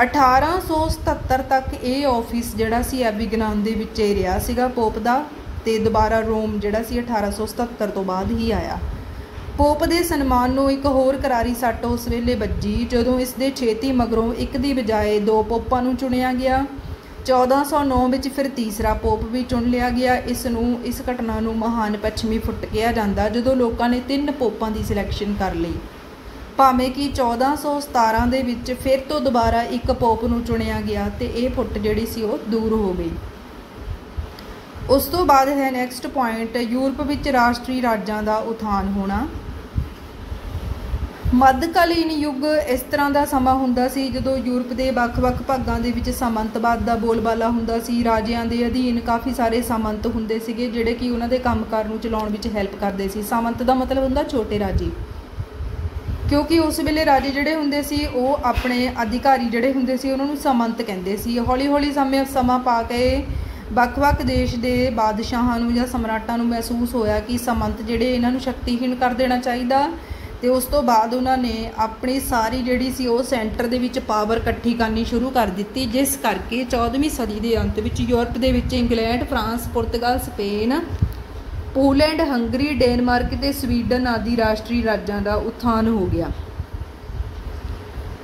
1877 तक ये ऑफिस जिहड़ा सी एविग्नान दे विच ही रहा सीगा पोप दा, ते दोबारा रोम जिहड़ा सी 1877 तो बाद ही आया। पोप के सन्मान नूं एक होर करारी सट्ट उस वेले वजी जदों इस दे छेती मगरों एक दी बजाए 2 पोपां नूं चुनिया गया। 1409 विच फिर तीसरा पोप भी चुन लिया गया। इस घटना नूं महान पश्चिमी फुट कहा जाता जदों लोकां ने 3 पोपां की सिलैक्शन कर लई, भावें कि 1417 दे विच फिर तो दोबारा एक पोप नूं चुनिया गया ते ये फुट जिहड़ी सी वो दूर हो गई। उस तो बाद है नैक्सट पॉइंट यूरोप विच राष्ट्रीय राज्यां दा उत्थान होना। मध्यकालीन युग इस तरह का समा हुंदा सी जदों यूरोप के ਵੱਖ-ਵੱਖ भागां दे विच सामंतवाद का बोलबाला हुंदा सी। राजियां दे अधीन काफ़ी सारे सामंत हुंदे सीगे जिहड़े कि उन्हां दे कंमकार नूं चलाउण विच हैल्प करदे सी। सामंत का मतलब हुंदा छोटे राजे, क्योंकि उस वेले राजे जिहड़े हुंदे सी वो अपने अधिकारी जिहड़े हुंदे सी उन्हां नूं सामंत कहिंदे सी। हौली हौली समा पा के ਵੱਖ-ਵੱਖ देश के बादशाहां नूं जां सम्राटां नूं महसूस होया कि सामंत जिहड़े इन्हां नूं शक्तिहीन कर देना चाहिए। तो उस तो बाद उन्होंने अपनी सारी जिहड़ी सी वो सेंटर दे विच पावर इकट्ठी करनी शुरू कर दी, जिस करके 14वीं सदी के अंत विच यूरोप दे विच इंग्लैंड, फ्रांस, पुर्तगाल, स्पेन, पोलैंड, हंगरी, डेनमार्क ते स्वीडन आदि राष्ट्रीय राज्यों का उत्थान हो गया।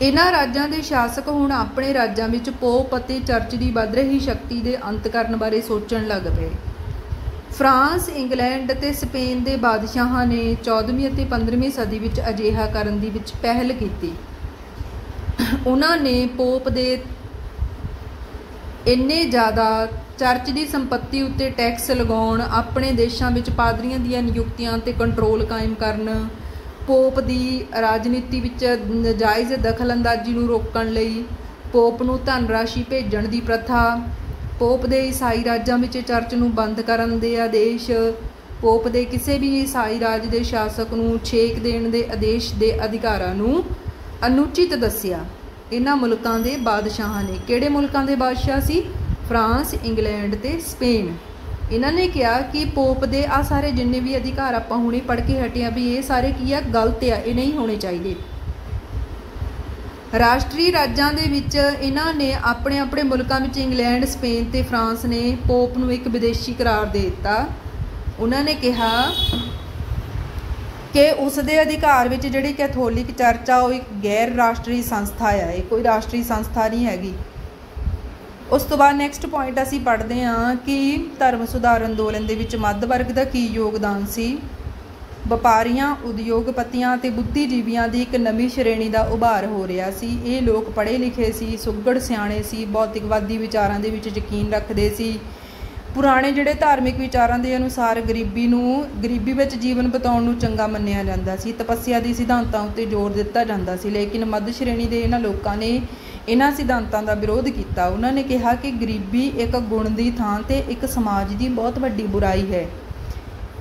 इन्हां राज्यों के शासक हुण अपने राज्यों में पोप अते चर्च की वध रही शक्ति के अंत करन बारे सोचण लग पे। फ्रांस, इंग्लैंड ते स्पेन के बादशाह ने 14वीं अते 15वीं सदी विच अजिहा करन दी विच पहल की। उन्होंने पोप दे इन्ने ज़्यादा ਚਰਚ ਦੀ ਸੰਪत्ति ਉੱਤੇ ਟੈਕਸ ਲਗਾਉਣ, ਆਪਣੇ ਦੇਸ਼ਾਂ ਵਿੱਚ ਪਾਦਰੀਆਂ ਦੀਆਂ ਨਿਯੁਕਤੀਆਂ 'ਤੇ ਕੰਟਰੋਲ ਕਾਇਮ ਕਰਨ, ਪੋਪ ਦੀ ਰਾਜਨੀਤੀ ਵਿੱਚ ਨਜਾਇਜ਼ ਦਖਲਅੰਦਾਜ਼ੀ ਨੂੰ ਰੋਕਣ ਲਈ ਪੋਪ ਨੂੰ ਧਨ ਰਾਸ਼ੀ ਭੇਜਣ ਦੀ ਪ੍ਰਥਾ, ਪੋਪ ਦੇ ਈਸਾਈ ਰਾਜਾਂ ਵਿੱਚ ਚਰਚ ਨੂੰ ਬੰਦ ਕਰਨ ਦੇ ਆਦੇਸ਼, ਪੋਪ ਦੇ ਕਿਸੇ ਵੀ ਈਸਾਈ ਰਾਜ ਦੇ ਸ਼ਾਸਕ ਨੂੰ ਛੇਕ ਦੇਣ ਦੇ ਆਦੇਸ਼ ਦੇ ਅਧਿਕਾਰਾਂ ਨੂੰ ਅਨੁਚਿਤ ਦੱਸਿਆ। ਇਹਨਾਂ ਮੁਲਕਾਂ ਦੇ ਬਾਦਸ਼ਾਹਾਂ ਨੇ, ਕਿਹੜੇ ਮੁਲਕਾਂ ਦੇ ਬਾਦਸ਼ਾਹ ਸੀ? ਫਰਾਂਸ, ਇੰਗਲੈਂਡ ਤੇ ਸਪੇਨ। ਇਹਨਾਂ ਨੇ ਕਿਹਾ ਕਿ ਪੋਪ ਦੇ ਆਹ ਸਾਰੇ ਜਿੰਨੇ ਵੀ ਅਧਿਕਾਰ ਆਪਾਂ ਹੁਣੇ ਪੜ੍ਹ ਕੇ ਹਟੇ ਆ ਵੀ ਇਹ ਸਾਰੇ ਕੀ ਆ, ਗਲਤ ਆ, ਇਹ ਨਹੀਂ ਹੋਣੇ ਚਾਹੀਦੇ। ਰਾਸ਼ਟਰੀ ਰਾਜਾਂ ਦੇ ਵਿੱਚ ਇਹਨਾਂ ਨੇ ਆਪਣੇ ਆਪਣੇ ਮੁਲਕਾਂ ਵਿੱਚ ਇੰਗਲੈਂਡ, ਸਪੇਨ ਤੇ ਫਰਾਂਸ ਨੇ ਪੋਪ ਨੂੰ ਇੱਕ ਵਿਦੇਸ਼ੀ ਕਰਾਰ ਦੇ ਦਿੱਤਾ। ਉਹਨਾਂ ਨੇ ਕਿਹਾ ਕਿ ਉਸ ਦੇ ਅਧਿਕਾਰ ਵਿੱਚ ਜਿਹੜੀ ਕੈਥੋਲਿਕ ਚਰਚ ਆ ਉਹ ਇੱਕ ਗੈਰ ਰਾਸ਼ਟਰੀ ਸੰਸਥਾ ਆ, ਇਹ ਕੋਈ ਰਾਸ਼ਟਰੀ ਸੰਸਥਾ ਨਹੀਂ ਹੈਗੀ। ਉਸ ਤੋਂ ਬਾਅਦ ਨੈਕਸਟ ਪੁਆਇੰਟ ਅਸੀਂ ਪੜ੍ਹਦੇ ਹਾਂ ਕਿ ਧਰਮ ਸੁਧਾਰ ਅੰਦੋਲਨ ਦੇ ਵਿੱਚ ਮੱਧ ਵਰਗ ਦਾ ਕੀ ਯੋਗਦਾਨ ਸੀ। ਵਪਾਰੀਆਂ, ਉਦਯੋਗਪਤੀਆਂ ਅਤੇ ਬੁੱਧੀਜੀਵੀਆਂ ਦੀ ਇੱਕ ਨਵੀਂ ਸ਼੍ਰੇਣੀ ਦਾ ਉਭਾਰ ਹੋ ਰਿਹਾ ਸੀ। ਇਹ ਲੋਕ ਪੜ੍ਹੇ ਲਿਖੇ ਸੀ, ਸੁਘੜ ਸਿਆਣੇ ਸੀ, ਭੌਤਿਕਵਾਦੀ ਵਿਚਾਰਾਂ ਦੇ ਵਿੱਚ ਯਕੀਨ ਰੱਖਦੇ ਸੀ। ਪੁਰਾਣੇ ਜਿਹੜੇ ਧਾਰਮਿਕ ਵਿਚਾਰਾਂ ਦੇ ਅਨੁਸਾਰ ਗਰੀਬੀ ਵਿੱਚ ਜੀਵਨ ਬਿਤਾਉਣ ਨੂੰ ਚੰਗਾ ਮੰਨਿਆ ਜਾਂਦਾ ਸੀ। ਤਪੱਸਿਆ ਦੀ ਸਿਧਾਂਤਾਂ ਉੱਤੇ ਜ਼ੋਰ ਦਿੱਤਾ ਜਾਂਦਾ ਸੀ, ਲੇਕਿਨ ਮੱਧ ਸ਼੍ਰੇਣੀ ਦੇ ਇਹਨਾਂ ਲੋਕਾਂ ਨੇ ਇਹਨਾਂ ਸਿਧਾਂਤਾਂ ਦਾ ਵਿਰੋਧ ਕੀਤਾ। ਉਹਨਾਂ ਨੇ ਕਿਹਾ ਕਿ ਗਰੀਬੀ ਇੱਕ ਗੁਣ ਦੀ ਥਾਂ 'ਤੇ ਇੱਕ ਸਮਾਜ ਦੀ ਬਹੁਤ ਵੱਡੀ ਬੁਰਾਈ ਹੈ।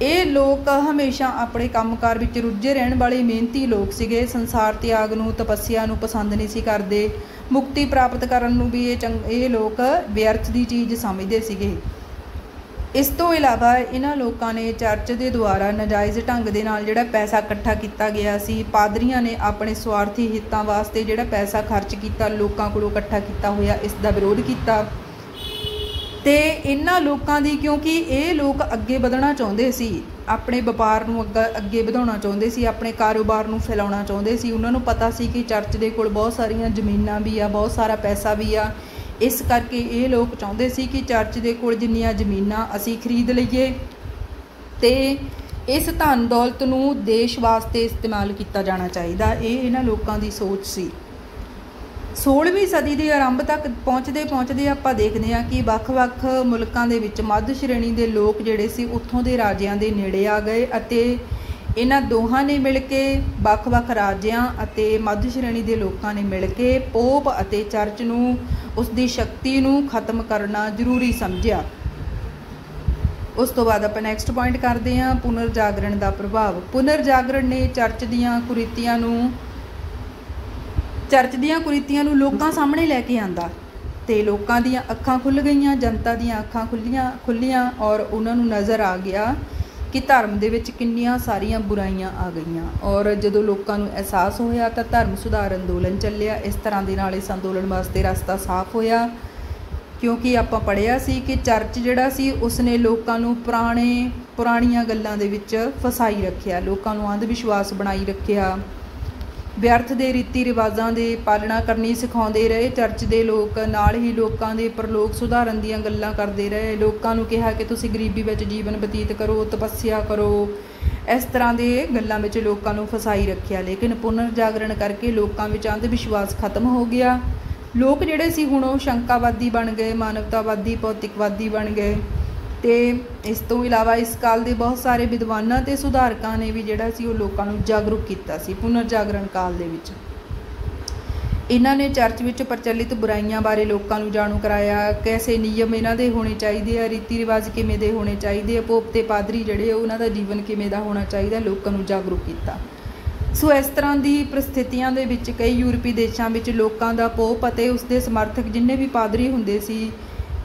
ਇਹ ਲੋਕ ਹਮੇਸ਼ਾ ਆਪਣੇ ਕੰਮਕਾਰ ਵਿੱਚ ਰੁੱਝੇ ਰਹਿਣ ਵਾਲੇ ਮਿਹਨਤੀ ਲੋਕ ਸੀਗੇ। ਸੰਸਾਰ ਤਿਆਗ ਨੂੰ, ਤਪੱਸਿਆ ਨੂੰ ਪਸੰਦ ਨਹੀਂ ਸੀ ਕਰਦੇ। ਮੁਕਤੀ ਪ੍ਰਾਪਤ ਕਰਨ ਨੂੰ ਵੀ ਇਹ ਲੋਕ ਵਿਅਰਥ ਦੀ ਚੀਜ਼ ਸਮਝਦੇ ਸੀਗੇ। ਇਸ ਤੋਂ ਇਲਾਵਾ ਇਹਨਾਂ ਲੋਕਾਂ ਨੇ ਚਰਚ ਦੇ ਦੁਆਰਾ ਨਾਜਾਇਜ਼ ਢੰਗ ਦੇ ਨਾਲ ਜਿਹੜਾ ਪੈਸਾ ਇਕੱਠਾ ਕੀਤਾ ਗਿਆ ਸੀ, ਪਾਦਰੀਆਂ ਨੇ ਆਪਣੇ ਸਵਾਰਥੀ ਹਿੱਤਾਂ ਵਾਸਤੇ ਜਿਹੜਾ ਪੈਸਾ ਖਰਚ ਕੀਤਾ, ਲੋਕਾਂ ਕੋਲੋਂ ਇਕੱਠਾ ਕੀਤਾ ਹੋਇਆ, ਇਸ ਦਾ ਵਿਰੋਧ ਕੀਤਾ। ਤੇ ਇਹਨਾਂ ਲੋਕਾਂ ਦੀ, ਕਿਉਂਕਿ ਇਹ ਲੋਕ ਅੱਗੇ ਵਧਣਾ ਚਾਹੁੰਦੇ ਸੀ, ਆਪਣੇ ਵਪਾਰ ਨੂੰ ਅੱਗੇ ਵਧਾਉਣਾ ਚਾਹੁੰਦੇ ਸੀ, ਆਪਣੇ ਕਾਰੋਬਾਰ ਨੂੰ ਫੈਲਾਉਣਾ ਚਾਹੁੰਦੇ ਸੀ। ਉਹਨਾਂ ਨੂੰ ਪਤਾ ਸੀ ਕਿ ਚਰਚ ਦੇ ਕੋਲ ਬਹੁਤ ਸਾਰੀਆਂ ਜ਼ਮੀਨਾਂ ਵੀ ਆ, ਬਹੁਤ ਸਾਰਾ ਪੈਸਾ ਵੀ ਆ। ਇਸ ਕਰਕੇ ਇਹ ਲੋਕ ਚਾਹੁੰਦੇ ਸੀ ਕਿ ਚਰਚ ਦੇ ਕੋਲ ਜਿੰਨੀਆਂ ਜ਼ਮੀਨਾਂ ਅਸੀਂ ਖਰੀਦ ਲਈਏ ਤੇ ਇਸ ਧਨ ਦੌਲਤ ਨੂੰ ਦੇਸ਼ ਵਾਸਤੇ ਇਸਤੇਮਾਲ ਕੀਤਾ ਜਾਣਾ ਚਾਹੀਦਾ। ਇਹ ਇਹਨਾਂ ਲੋਕਾਂ ਦੀ ਸੋਚ ਸੀ। 16ਵੀਂ ਸਦੀ ਦੇ ਆਰੰਭ ਤੱਕ ਪਹੁੰਚਦੇ ਆਪਾਂ ਦੇਖਦੇ ਹਾਂ ਕਿ ਵੱਖ-ਵੱਖ ਮੁਲਕਾਂ ਦੇ ਵਿੱਚ ਮੱਧ ਸ਼੍ਰੇਣੀ ਦੇ ਲੋਕ ਜਿਹੜੇ ਸੀ ਉੱਥੋਂ ਦੇ ਰਾਜਿਆਂ ਦੇ ਨੇੜੇ ਆ ਗਏ ਅਤੇ ਇਹਨਾਂ ਦੋਹਾਂ ਨੇ ਮਿਲ ਕੇ, ਵੱਖ-ਵੱਖ ਰਾਜਿਆਂ ਅਤੇ ਮੱਧ ਸ਼੍ਰੇਣੀ ਦੇ ਲੋਕਾਂ ਨੇ ਮਿਲ ਕੇ ਪੋਪ ਅਤੇ ਚਰਚ ਨੂੰ, ਉਸ ਦੀ ਸ਼ਕਤੀ ਨੂੰ ਖਤਮ ਕਰਨਾ ਜ਼ਰੂਰੀ ਸਮਝਿਆ। ਉਸ ਤੋਂ ਬਾਅਦ ਆਪਾਂ ਨੈਕਸਟ ਪੁਆਇੰਟ ਕਰਦੇ ਹਾਂ, ਪੁਨਰ ਜਾਗਰਣ ਦਾ ਪ੍ਰਭਾਵ। ਪੁਨਰ ਜਾਗਰਣ ਨੇ ਚਰਚ ਦੀਆਂ ਕੁਰੀਤੀਆਂ ਨੂੰ ਲੋਕਾਂ ਸਾਹਮਣੇ ਲੈ ਕੇ ਆਂਦਾ ਤੇ ਲੋਕਾਂ ਦੀਆਂ ਅੱਖਾਂ ਖੁੱਲ੍ਹ ਗਈਆਂ, ਜਨਤਾ ਦੀਆਂ ਅੱਖਾਂ ਖੁੱਲ੍ਹੀਆਂ ਔਰ ਉਹਨਾਂ ਨੂੰ ਨਜ਼ਰ ਆ ਗਿਆ ਕਿ ਧਰਮ ਦੇ ਵਿੱਚ ਕਿੰਨੀਆਂ ਸਾਰੀਆਂ ਬੁਰਾਈਆਂ ਆ ਗਈਆਂ। ਔਰ ਜਦੋਂ ਲੋਕਾਂ ਨੂੰ ਅਹਿਸਾਸ ਹੋਇਆ ਤਾਂ ਧਰਮ ਸੁਧਾਰ ਅੰਦੋਲਨ ਚੱਲਿਆ। ਇਸ ਤਰ੍ਹਾਂ ਦੇ ਨਾਲ ਇਸ ਅੰਦੋਲਨ ਵਾਸਤੇ ਰਸਤਾ ਸਾਫ਼ ਹੋਇਆ, ਕਿਉਂਕਿ ਆਪਾਂ ਪੜ੍ਹਿਆ ਸੀ ਕਿ ਚਰਚ ਜਿਹੜਾ ਸੀ ਉਸਨੇ ਲੋਕਾਂ ਨੂੰ ਪੁਰਾਣੀਆਂ ਗੱਲਾਂ ਦੇ ਵਿੱਚ ਫਸਾਈ ਰੱਖਿਆ, ਲੋਕਾਂ ਨੂੰ ਅੰਧ ਵਿਸ਼ਵਾਸ ਬਣਾਈ ਰੱਖਿਆ, ਵਿਅਰਥ ਦੇ ਰੀਤੀ ਰਿਵਾਜ਼ਾਂ ਦੇ ਪਾਲਣਾ ਕਰਨੀ ਸਿਖਾਉਂਦੇ ਰਹੇ ਚਰਚ ਦੇ ਲੋਕ। ਨਾਲ ਹੀ ਲੋਕਾਂ ਦੇ ਪਰਲੋਕ ਸੁਧਾਰਨ ਦੀਆਂ ਗੱਲਾਂ ਕਰਦੇ ਰਹੇ। ਲੋਕਾਂ ਨੂੰ ਕਿਹਾ ਕਿ ਤੁਸੀਂ ਗਰੀਬੀ ਵਿੱਚ ਜੀਵਨ ਬਤੀਤ ਕਰੋ, ਤਪੱਸਿਆ ਕਰੋ, ਇਸ ਤਰ੍ਹਾਂ ਦੇ ਗੱਲਾਂ ਵਿੱਚ ਲੋਕਾਂ ਨੂੰ ਫਸਾਈ ਰੱਖਿਆ। ਲੇਕਿਨ ਪੁਨਰ ਜਾਗਰਣ ਕਰਕੇ ਲੋਕਾਂ ਵਿੱਚ ਅੰਧ ਵਿਸ਼ਵਾਸ ਖਤਮ ਹੋ ਗਿਆ। ਲੋਕ ਜਿਹੜੇ ਸੀ ਹੁਣ ਉਹ ਸ਼ੰਕਾਵਾਦੀ ਬਣ ਗਏ, ਮਾਨਵਤਾਵਾਦੀ, ਭੌਤਿਕਵਾਦੀ ਬਣ ਗਏ। ਤੇ ਇਸ ਤੋਂ ਇਲਾਵਾ ਇਸ ਕਾਲ ਦੇ ਬਹੁਤ ਸਾਰੇ ਵਿਦਵਾਨਾਂ ਤੇ ਸੁਧਾਰਕਾਂ ਨੇ ਵੀ ਜਿਹੜਾ ਸੀ ਉਹ ਲੋਕਾਂ ਨੂੰ ਜਾਗਰੂਕ ਕੀਤਾ ਸੀ। ਪੁਨਰ ਜਾਗਰਣ ਕਾਲ ਦੇ ਵਿੱਚ ਇਹਨਾਂ ਨੇ ਚਰਚ ਵਿੱਚ ਪ੍ਰਚਲਿਤ ਬੁਰਾਈਆਂ ਬਾਰੇ ਲੋਕਾਂ ਨੂੰ ਜਾਣੂ ਕਰਾਇਆ, ਕੈਸੇ ਨਿਯਮ ਇਹਨਾਂ ਦੇ ਹੋਣੇ ਚਾਹੀਦੇ ਆ, ਰੀਤੀ ਰਿਵਾਜ ਕਿਵੇਂ ਦੇ ਹੋਣੇ ਚਾਹੀਦੇ ਆ, ਪੋਪ ਤੇ ਪਾਦਰੀ ਜਿਹੜੇ ਉਹਨਾਂ ਦਾ ਜੀਵਨ ਕਿਵੇਂ ਦਾ ਹੋਣਾ ਚਾਹੀਦਾ, ਲੋਕਾਂ ਨੂੰ ਜਾਗਰੂਕ ਕੀਤਾ। ਸੋ ਇਸ ਤਰ੍ਹਾਂ ਦੀ ਪ੍ਰਸਥਿਤੀਆਂ ਦੇ ਵਿੱਚ ਕਈ ਯੂਰਪੀ ਦੇਸ਼ਾਂ ਵਿੱਚ ਲੋਕਾਂ ਦਾ ਪੋਪ ਅਤੇ ਉਸਦੇ ਸਮਰਥਕ ਜਿੰਨੇ ਵੀ ਪਾਦਰੀ ਹੁੰਦੇ ਸੀ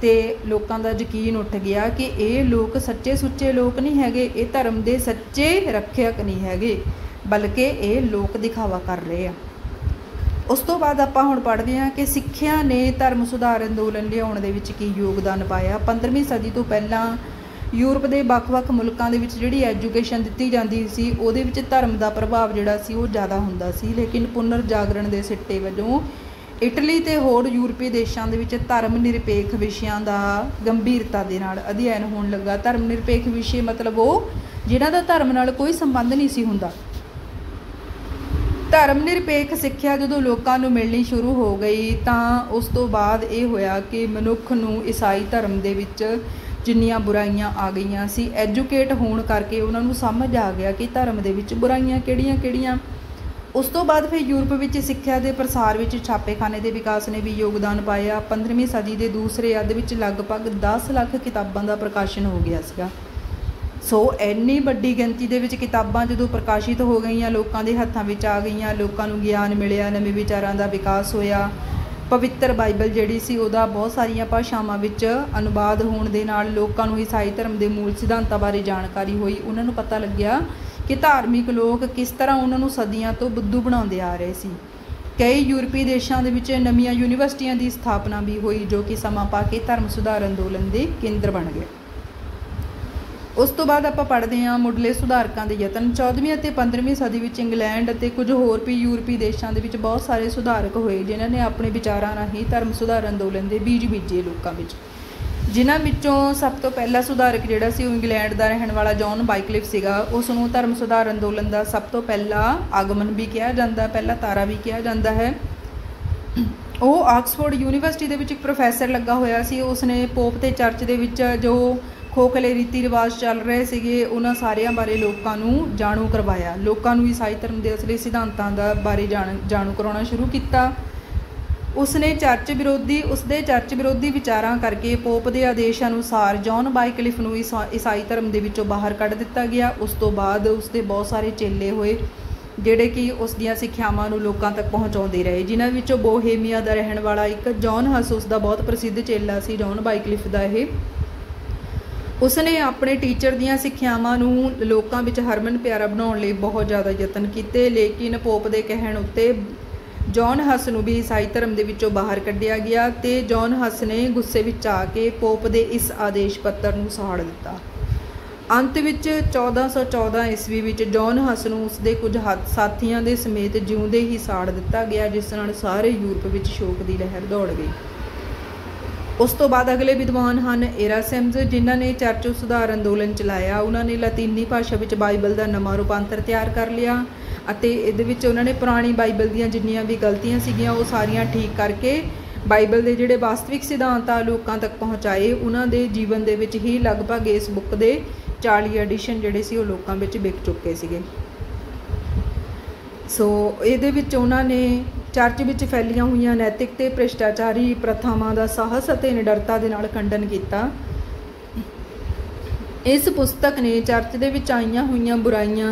ਤੇ ਲੋਕਾਂ ਦਾ ਯਕੀਨ ਉੱਠ ਗਿਆ ਕਿ ਇਹ ਲੋਕ ਸੱਚੇ ਸੁੱਚੇ ਲੋਕ ਨਹੀਂ ਹੈਗੇ, ਇਹ ਧਰਮ ਦੇ ਸੱਚੇ ਰੱਖਿਅਕ ਨਹੀਂ ਹੈਗੇ, ਬਲਕਿ ਇਹ ਲੋਕ ਦਿਖਾਵਾ ਕਰ ਰਹੇ ਆ। ਉਸ ਤੋਂ ਬਾਅਦ ਆਪਾਂ ਹੁਣ ਪੜ੍ਹਦੇ ਹਾਂ ਕਿ ਸਿੱਖਿਆ ਨੇ ਧਰਮ ਸੁਧਾਰ ਅੰਦੋਲਨ ਲਿਆਉਣ ਦੇ ਵਿੱਚ ਕੀ ਯੋਗਦਾਨ ਪਾਇਆ। 15ਵੀਂ ਸਦੀ ਤੋਂ ਪਹਿਲਾਂ ਯੂਰਪ ਦੇ ਵੱਖ-ਵੱਖ ਮੁਲਕਾਂ ਦੇ ਵਿੱਚ ਜਿਹੜੀ ਐਜੂਕੇਸ਼ਨ ਦਿੱਤੀ ਜਾਂਦੀ ਸੀ ਉਹਦੇ ਵਿੱਚ ਧਰਮ ਦਾ ਪ੍ਰਭਾਵ ਜਿਹੜਾ ਸੀ ਉਹ ਜ਼ਿਆਦਾ ਹੁੰਦਾ ਸੀ। ਲੇਕਿਨ ਪੁਨਰ ਜਾਗਰਣ ਦੇ ਸਿੱਟੇ ਵਜੋਂ ਇਟਲੀ ਤੇ ਹੋਰ ਯੂਰਪੀ ਦੇਸ਼ਾਂ ਦੇ ਵਿੱਚ ਧਰਮ ਨਿਰਪੇਖ ਵਿਸ਼ਿਆਂ ਦਾ ਗੰਭੀਰਤਾ ਦੇ ਨਾਲ ਅਧਿਐਨ ਹੋਣ ਲੱਗਾ। ਧਰਮ ਨਿਰਪੇਖ ਵਿਸ਼ੇ ਮਤਲਬ ਉਹ ਜਿਹਨਾਂ ਦਾ ਧਰਮ ਨਾਲ ਕੋਈ ਸੰਬੰਧ ਨਹੀਂ ਸੀ ਹੁੰਦਾ। ਧਰਮ ਨਿਰਪੇਖ ਸਿੱਖਿਆ ਜਦੋਂ ਲੋਕਾਂ ਨੂੰ ਮਿਲਣੀ ਸ਼ੁਰੂ ਹੋ ਗਈ ਤਾਂ ਉਸ ਤੋਂ ਬਾਅਦ ਇਹ ਹੋਇਆ ਕਿ ਮਨੁੱਖ ਨੂੰ ਈਸਾਈ ਧਰਮ ਦੇ ਵਿੱਚ ਜਿੰਨੀਆਂ ਬੁਰਾਈਆਂ ਆ ਗਈਆਂ ਸੀ, ਐਜੂਕੇਟ ਹੋਣ ਕਰਕੇ ਉਹਨਾਂ ਨੂੰ ਸਮਝ ਆ ਗਿਆ ਕਿ ਧਰਮ ਦੇ ਵਿੱਚ ਬੁਰਾਈਆਂ ਕਿਹੜੀਆਂ-ਕਿਹੜੀਆਂ। ਉਸ ਤੋਂ ਬਾਅਦ ਫਿਰ ਯੂਰਪ ਵਿੱਚ ਸਿੱਖਿਆ ਦੇ ਪ੍ਰਸਾਰ ਵਿੱਚ ਛਾਪੇਖਾਨੇ ਦੇ ਵਿਕਾਸ ਨੇ ਵੀ ਯੋਗਦਾਨ ਪਾਇਆ। 15ਵੀਂ ਸਦੀ ਦੇ ਦੂਸਰੇ ਅੱਧ ਵਿੱਚ ਲਗਭਗ 10 ਲੱਖ ਕਿਤਾਬਾਂ ਦਾ ਪ੍ਰਕਾਸ਼ਨ ਹੋ ਗਿਆ ਸੀਗਾ। ਸੋ ਇੰਨੀ ਵੱਡੀ ਗਿਣਤੀ ਦੇ ਵਿੱਚ ਕਿਤਾਬਾਂ ਜਦੋਂ ਪ੍ਰਕਾਸ਼ਿਤ ਹੋ ਗਈਆਂ, ਲੋਕਾਂ ਦੇ ਹੱਥਾਂ ਵਿੱਚ ਆ ਗਈਆਂ, ਲੋਕਾਂ ਨੂੰ ਗਿਆਨ ਮਿਲਿਆ, ਨਵੇਂ ਵਿਚਾਰਾਂ ਦਾ ਵਿਕਾਸ ਹੋਇਆ। ਪਵਿੱਤਰ ਬਾਈਬਲ ਜਿਹੜੀ ਸੀ ਉਹਦਾ ਬਹੁਤ ਸਾਰੀਆਂ ਭਾਸ਼ਾਵਾਂ ਵਿੱਚ ਅਨੁਵਾਦ ਹੋਣ ਦੇ ਨਾਲ ਲੋਕਾਂ ਨੂੰ ਈਸਾਈ ਧਰਮ ਦੇ ਮੂਲ ਸਿਧਾਂਤਾਂ ਬਾਰੇ ਜਾਣਕਾਰੀ ਹੋਈ। ਉਹਨਾਂ ਨੂੰ ਪਤਾ ਲੱਗਿਆ ਕਿ ਧਾਰਮਿਕ ਲੋਕ ਕਿਸ ਤਰ੍ਹਾਂ ਉਹਨਾਂ ਨੂੰ ਸਦੀਆਂ ਤੋਂ ਬੁੱਧੂ ਬਣਾਉਂਦੇ ਆ ਰਹੇ ਸੀ। ਕਈ ਯੂਰਪੀ ਦੇਸ਼ਾਂ ਦੇ ਵਿੱਚ ਨਵੀਆਂ ਯੂਨੀਵਰਸਿਟੀਆਂ ਦੀ ਸਥਾਪਨਾ ਵੀ ਹੋਈ ਜੋ ਕਿ ਸਮਾਂ ਪਾ ਕੇ ਧਰਮ ਸੁਧਾਰ ਅੰਦੋਲਨ ਦੇ ਕੇਂਦਰ ਬਣ ਗਏ। ਉਸ ਤੋਂ ਬਾਅਦ ਆਪਾਂ ਪੜ੍ਹਦੇ ਹਾਂ ਮੁੱਢਲੇ ਸੁਧਾਰਕਾਂ ਦੇ ਯਤਨ। 14ਵੀਂ ਅਤੇ 15ਵੀਂ ਸਦੀ ਵਿੱਚ ਇੰਗਲੈਂਡ ਅਤੇ ਕੁਝ ਹੋਰ ਵੀ ਯੂਰਪੀ ਦੇਸ਼ਾਂ ਦੇ ਵਿੱਚ ਬਹੁਤ ਸਾਰੇ ਸੁਧਾਰਕ ਹੋਏ ਜਿਨ੍ਹਾਂ ਨੇ ਆਪਣੇ ਵਿਚਾਰਾਂ ਰਾਹੀਂ ਧਰਮ ਸੁਧਾਰ ਅੰਦੋਲਨ ਦੇ ਬੀਜ ਬੀਜੇ ਲੋਕਾਂ ਵਿੱਚ। ਜਿਨ੍ਹਾਂ ਵਿੱਚੋਂ ਸਭ ਤੋਂ ਪਹਿਲਾ ਸੁਧਾਰਕ ਜਿਹੜਾ ਸੀ ਉਹ ਇੰਗਲੈਂਡ ਦਾ ਰਹਿਣ ਵਾਲਾ ਜੌਨ ਬਾਈਕਲਿਫ ਸੀਗਾ। ਉਸ ਨੂੰ ਧਰਮ ਸੁਧਾਰ ਅੰਦੋਲਨ ਦਾ ਸਭ ਤੋਂ ਪਹਿਲਾ ਆਗਮਨ ਵੀ ਕਿਹਾ ਜਾਂਦਾ, ਪਹਿਲਾ ਤਾਰਾ ਵੀ ਕਿਹਾ ਜਾਂਦਾ ਹੈ। ਉਹ ਆਕਸਫੋਰਡ ਯੂਨੀਵਰਸਿਟੀ ਦੇ ਵਿੱਚ ਇੱਕ ਪ੍ਰੋਫੈਸਰ ਲੱਗਾ ਹੋਇਆ ਸੀ। ਉਸਨੇ ਪੋਪ ਤੇ ਚਰਚ ਦੇ ਵਿੱਚ ਜੋ ਖੋਖਲੇ ਰੀਤੀ ਰਿਵਾਜ ਚੱਲ ਰਹੇ ਸੀਗੇ ਉਹਨਾਂ ਸਾਰਿਆਂ ਬਾਰੇ ਲੋਕਾਂ ਨੂੰ ਜਾਣੂ ਕਰਵਾਇਆ। ਲੋਕਾਂ ਨੂੰ ਈਸਾਈ ਧਰਮ ਦੇ ਅਸਲੀ ਸਿਧਾਂਤਾਂ ਦਾ ਬਾਰੇ ਜਾਣੂ ਕਰਾਉਣਾ ਸ਼ੁਰੂ ਕੀਤਾ। ਉਸਦੇ ਚਰਚ ਵਿਰੋਧੀ ਵਿਚਾਰਾਂ ਕਰਕੇ ਪੋਪ ਦੇ ਆਦੇਸ਼ ਅਨੁਸਾਰ ਜੌਨ ਬਾਈਕਲਿਫ ਨੂੰ ਈਸਾਈ ਧਰਮ ਦੇ ਵਿੱਚੋਂ ਬਾਹਰ ਕੱਢ ਦਿੱਤਾ ਗਿਆ। ਉਸ ਤੋਂ ਬਾਅਦ ਉਸਦੇ ਬਹੁਤ ਸਾਰੇ ਚੇਲੇ ਹੋਏ ਜਿਹੜੇ ਕਿ ਉਸ ਦੀਆਂ ਸਿੱਖਿਆਵਾਂ ਨੂੰ ਲੋਕਾਂ ਤੱਕ ਪਹੁੰਚਾਉਂਦੇ ਰਹੇ, ਜਿਨ੍ਹਾਂ ਵਿੱਚੋਂ ਬੋਹੇਮੀਆ ਦਾ ਰਹਿਣ ਵਾਲਾ ਇੱਕ ਜੌਨ ਹਸ ਉਸਦਾ ਬਹੁਤ ਪ੍ਰਸਿੱਧ ਚੇਲਾ ਸੀ ਜੌਨ ਬਾਈਕਲਿਫ ਦਾ। ਇਹ ਉਸਨੇ ਆਪਣੇ ਟੀਚਰ ਦੀਆਂ ਸਿੱਖਿਆਵਾਂ ਨੂੰ ਲੋਕਾਂ ਵਿੱਚ ਹਰਮਨ ਪਿਆਰਾ ਬਣਾਉਣ ਲਈ ਬਹੁਤ ਜ਼ਿਆਦਾ ਯਤਨ ਕੀਤੇ, ਲੇਕਿਨ ਪੋਪ ਦੇ ਕਹਿਣ ਉੱਤੇ ਜੌਨ ਹਸ ਨੂੰ ਵੀ ਈਸਾਈ ਧਰਮ ਦੇ ਵਿੱਚੋਂ ਬਾਹਰ ਕੱਢਿਆ ਗਿਆ ਤੇ ਜੌਨ ਹਸ ਨੇ ਗੁੱਸੇ ਵਿੱਚ ਆ ਕੇ ਪੋਪ ਦੇ ਇਸ ਆਦੇਸ਼ ਪੱਤਰ ਨੂੰ ਸਾੜ ਦਿੱਤਾ। ਅੰਤ ਵਿੱਚ 1414 ਈਸਵੀ ਵਿੱਚ ਜੌਨ ਹਸ ਨੂੰ ਉਸਦੇ ਕੁਝ ਸਾਥੀਆਂ ਦੇ ਸਮੇਤ ਜਿਉਂਦੇ ਹੀ ਸਾੜ ਦਿੱਤਾ ਗਿਆ, ਜਿਸ ਨਾਲ ਸਾਰੇ ਯੂਰਪ ਵਿੱਚ ਸ਼ੋਕ ਦੀ ਲਹਿਰ ਦੌੜ ਗਈ। ਉਸ ਤੋਂ ਬਾਅਦ ਅਗਲੇ ਵਿਦਵਾਨ ਹਨ ਏਰਾਸਿਮਜ਼, ਜਿਨ੍ਹਾਂ ਨੇ ਚਰਚ ਸੁਧਾਰ ਅੰਦੋਲਨ ਚਲਾਇਆ। ਉਹਨਾਂ ਨੇ ਲਾਤੀਨੀ ਭਾਸ਼ਾ ਵਿੱਚ ਬਾਈਬਲ ਦਾ ਨਵਾਂ ਰੂਪਾਂਤਰ ਤਿਆਰ ਕਰ ਲਿਆ ਅਤੇ ਇਹਦੇ ਵਿੱਚ ਉਹਨਾਂ ਨੇ ਪੁਰਾਣੀ ਬਾਈਬਲ ਦੀਆਂ ਜਿੰਨੀਆਂ ਵੀ ਗਲਤੀਆਂ ਸੀਗੀਆਂ ਉਹ ਸਾਰੀਆਂ ਠੀਕ ਕਰਕੇ ਬਾਈਬਲ ਦੇ ਜਿਹੜੇ ਵਾਸਤਵਿਕ ਸਿਧਾਂਤ ਆ ਲੋਕਾਂ ਤੱਕ ਪਹੁੰਚਾਏ। ਉਹਨਾਂ ਦੇ ਜੀਵਨ ਦੇ ਵਿੱਚ ਹੀ ਲਗਭਗ ਇਸ ਬੁੱਕ ਦੇ 40 ਐਡੀਸ਼ਨ ਜਿਹੜੇ ਸੀ ਉਹ ਲੋਕਾਂ ਵਿੱਚ ਵਿਕ ਚੁੱਕੇ ਸੀਗੇ। ਸੋ ਇਹਦੇ ਵਿੱਚ ਉਹਨਾਂ ਨੇ ਚਰਚ ਵਿੱਚ ਫੈਲੀਆਂ ਹੋਈਆਂ ਨੈਤਿਕ ਤੇ ਭ੍ਰਿਸ਼ਟਾਚਾਰੀ ਪ੍ਰਥਾਵਾਂ ਦਾ ਸਾਹਸ ਅਤੇ ਨਿਡਰਤਾ ਦੇ ਨਾਲ ਖੰਡਨ ਕੀਤਾ। ਇਸ ਪੁਸਤਕ ਨੇ ਚਰਚ ਦੇ ਵਿੱਚ ਆਈਆਂ ਹੋਈਆਂ ਬੁਰਾਈਆਂ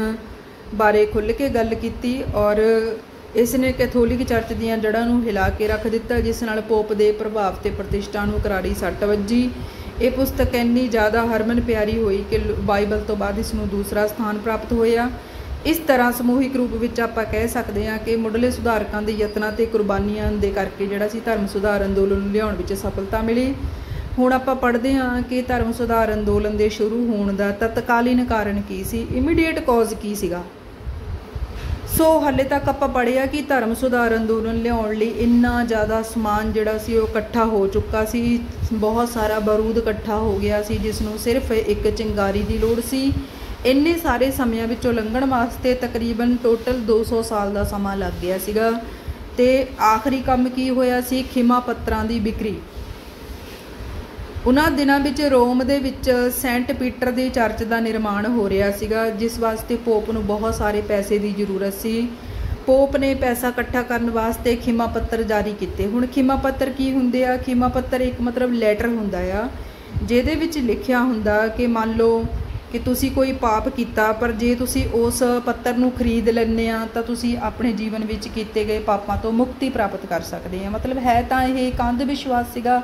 ਬਾਰੇ ਖੁੱਲ੍ਹ ਕੇ ਗੱਲ ਕੀਤੀ ਔਰ ਇਸ ਨੇ ਕੈਥੋਲਿਕ ਚਰਚ ਦੀਆਂ ਜੜ੍ਹਾਂ ਨੂੰ ਹਿਲਾ ਕੇ ਰੱਖ ਦਿੱਤਾ, ਜਿਸ ਨਾਲ ਪੋਪ ਦੇ ਪ੍ਰਭਾਵ ਤੇ ਪ੍ਰਤਿਸ਼ਠਾ ਨੂੰ ਕਰਾਰੀ ਸੱਟ ਵੱਜੀ। ਇਹ ਪੁਸਤਕ ਇੰਨੀ ਜ਼ਿਆਦਾ ਹਰਮਨ ਪਿਆਰੀ ਹੋਈ ਕਿ ਬਾਈਬਲ ਤੋਂ ਬਾਅਦ ਇਸ ਨੂੰ ਦੂਸਰਾ ਸਥਾਨ ਪ੍ਰਾਪਤ ਹੋਇਆ। ਇਸ ਤਰ੍ਹਾਂ ਸਮੂਹਿਕ ਰੂਪ ਵਿੱਚ ਆਪਾਂ ਕਹਿ ਸਕਦੇ ਹਾਂ ਕਿ ਮੁੱਢਲੇ ਸੁਧਾਰਕਾਂ ਦੇ ਯਤਨਾਂ ਤੇ ਕੁਰਬਾਨੀਆਂ ਦੇ ਕਰਕੇ ਜਿਹੜਾ ਸੀ ਧਰਮ ਸੁਧਾਰ ਅੰਦੋਲਨ ਨੂੰ ਲਿਆਉਣ ਵਿੱਚ ਸਫਲਤਾ ਮਿਲੀ। ਹੁਣ ਆਪਾਂ ਪੜ੍ਹਦੇ ਹਾਂ ਕਿ ਧਰਮ ਸੁਧਾਰ ਅੰਦੋਲਨ ਦੇ ਸ਼ੁਰੂ ਹੋਣ ਦਾ ਤਤਕਾਲੀਨ ਕਾਰਨ ਕੀ ਸੀ, ਇਮੀਡੀਏਟ ਕਾਜ਼ ਕੀ ਸੀਗਾ। ਸੋ ਹਾਲੇ ਤੱਕ ਆਪਾਂ ਪੜ੍ਹਿਆ ਕਿ ਧਰਮ ਸੁਧਾਰ ਅੰਦੋਲਨ ਲਿਆਉਣ ਲਈ ਇੰਨਾ ਜ਼ਿਆਦਾ ਸਮਾਨ ਜਿਹੜਾ ਸੀ ਉਹ ਇਕੱਠਾ ਹੋ ਚੁੱਕਾ ਸੀ, ਬਹੁਤ ਸਾਰਾ ਬਾਰੂਦ ਇਕੱਠਾ ਹੋ ਗਿਆ ਸੀ ਜਿਸ ਨੂੰ ਸਿਰਫ ਇੱਕ ਚਿੰਗਾਰੀ ਦੀ ਲੋੜ ਸੀ। ਇੰਨੇ ਸਾਰੇ ਸਮਿਆਂ ਵਿੱਚੋਂ ਲੰਘਣ ਵਾਸਤੇ ਤਕਰੀਬਨ ਟੋਟਲ 200 ਸਾਲ ਦਾ ਸਮਾਂ ਲੱਗ ਗਿਆ ਸੀਗਾ। ਤੇ ਆਖਰੀ ਕੰਮ ਕੀ ਹੋਇਆ ਸੀ, ਖਿਮਾ ਪੱਤਰਾਂ ਦੀ ਵਿਕਰੀ। ਉਹਨਾਂ ਦਿਨਾਂ ਵਿੱਚ ਰੋਮ ਦੇ ਵਿੱਚ ਸੈਂਟ ਪੀਟਰ ਦੀ ਚਰਚ ਦਾ ਨਿਰਮਾਣ ਹੋ ਰਿਹਾ ਸੀਗਾ, ਜਿਸ ਵਾਸਤੇ ਪੋਪ ਨੂੰ ਬਹੁਤ ਸਾਰੇ ਪੈਸੇ ਦੀ ਜ਼ਰੂਰਤ ਸੀ। ਪੋਪ ਨੇ ਪੈਸਾ ਇਕੱਠਾ ਕਰਨ ਵਾਸਤੇ ਖਿਮਾ ਪੱਤਰ ਜਾਰੀ ਕੀਤੇ। ਹੁਣ ਖਿਮਾ ਪੱਤਰ ਕੀ ਹੁੰਦੇ ਆ? ਖਿਮਾ ਪੱਤਰ ਇੱਕ ਮਤਲਬ ਲੈਟਰ ਹੁੰਦਾ ਆ ਜਿਹਦੇ ਵਿੱਚ ਲਿਖਿਆ ਹੁੰਦਾ ਕਿ ਮੰਨ ਲਓ ਕਿ ਤੁਸੀਂ ਕੋਈ ਪਾਪ ਕੀਤਾ, ਪਰ ਜੇ ਤੁਸੀਂ ਉਸ ਪੱਤਰ ਨੂੰ ਖਰੀਦ ਲੈਂਦੇ ਆ ਤਾਂ ਤੁਸੀਂ ਆਪਣੇ ਜੀਵਨ ਵਿੱਚ ਕੀਤੇ ਗਏ ਪਾਪਾਂ ਤੋਂ ਮੁਕਤੀ ਪ੍ਰਾਪਤ ਕਰ ਸਕਦੇ ਆ। ਮਤਲਬ ਹੈ ਤਾਂ ਇਹ ਇੱਕ ਅੰਧ ਵਿਸ਼ਵਾਸ ਸੀਗਾ,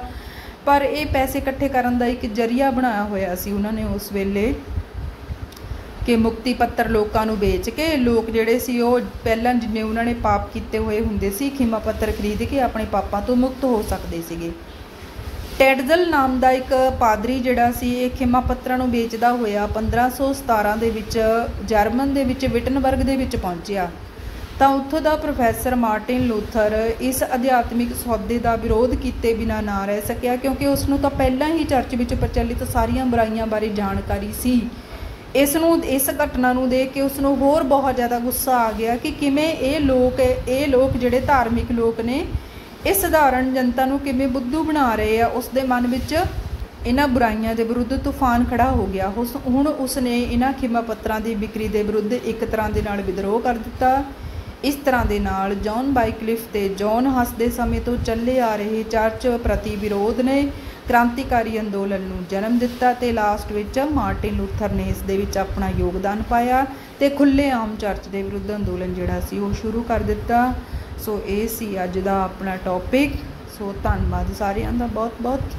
ਪਰ ਇਹ ਪੈਸੇ ਇਕੱਠੇ ਕਰਨ ਦਾ ਇੱਕ ਜ਼ਰੀਆ ਬਣਾਇਆ ਹੋਇਆ ਸੀ ਉਹਨਾਂ ਨੇ ਉਸ ਵੇਲੇ ਕਿ ਮੁਕਤੀ ਪੱਤਰ ਲੋਕਾਂ ਨੂੰ ਵੇਚ ਕੇ ਲੋਕ ਜਿਹੜੇ ਸੀ ਉਹ ਪਹਿਲਾਂ ਜਿੰਨੇ ਉਹਨਾਂ ਨੇ ਪਾਪ ਕੀਤੇ ਹੋਏ ਹੁੰਦੇ ਸੀ ਖਿਮਾ ਪੱਤਰ ਖਰੀਦ ਕੇ ਆਪਣੇ ਪਾਪਾਂ ਤੋਂ ਮੁਕਤ ਹੋ ਸਕਦੇ ਸੀਗੇ। ਟੈਡਜ਼ਲ ਨਾਮ ਦਾ ਇੱਕ ਪਾਦਰੀ ਜਿਹੜਾ ਸੀ ਇਹ ਖਿਮਾ ਪੱਤਰਾਂ ਨੂੰ ਵੇਚਦਾ ਹੋਇਆ 1517 ਦੇ ਵਿੱਚ ਜਰਮਨ ਦੇ ਵਿੱਚ ਵਿਟਨਬਰਗ ਦੇ ਵਿੱਚ ਪਹੁੰਚਿਆ ਤਾਂ ਉੱਥੋਂ ਦਾ ਪ੍ਰੋਫੈਸਰ ਮਾਰਟਿਨ ਲੂਥਰ ਇਸ ਅਧਿਆਤਮਿਕ ਸੌਦੇ ਦਾ ਵਿਰੋਧ ਕੀਤੇ ਬਿਨਾਂ ਨਾ ਰਹਿ ਸਕਿਆ, ਕਿਉਂਕਿ ਉਸ ਨੂੰ ਤਾਂ ਪਹਿਲਾਂ ਹੀ ਚਰਚ ਵਿੱਚ ਪ੍ਰਚਲਿਤ ਸਾਰੀਆਂ ਬੁਰਾਈਆਂ ਬਾਰੇ ਜਾਣਕਾਰੀ ਸੀ। इस घटना ਨੂੰ देख के उसनों होर बहुत ज़्यादा गुस्सा आ गया कि किवें ये लोग जिहड़े धार्मिक लोग ने ये सधारण जनता ਨੂੰ किवें बुद्धू बना रहे आ। उसके मन विच इन्हां बुराइयां के विरुद्ध तूफान खड़ा हो गया। हुण उसने इन्हां खिमा पत्तरां की बिक्री के विरुद्ध एक तरह के नाल विद्रोह कर दिता। इस तरह के नाल जॉन बाइकलिफ ते जॉन हस दे समय तो चले आ रहे चर्च प्रति विरोध ने क्रांतिकारी अंदोलन नूं जन्म दिता ते लास्ट विच मार्टिन लूथर ने इस दे विच अपना योगदान पाया ते खुलेआम चर्च के विरुद्ध अंदोलन जिहड़ा सी वो शुरू कर दिता। सो ये सी अज दा अपना टॉपिक। सो धन्नवाद सारिआं दा बहुत बहुत।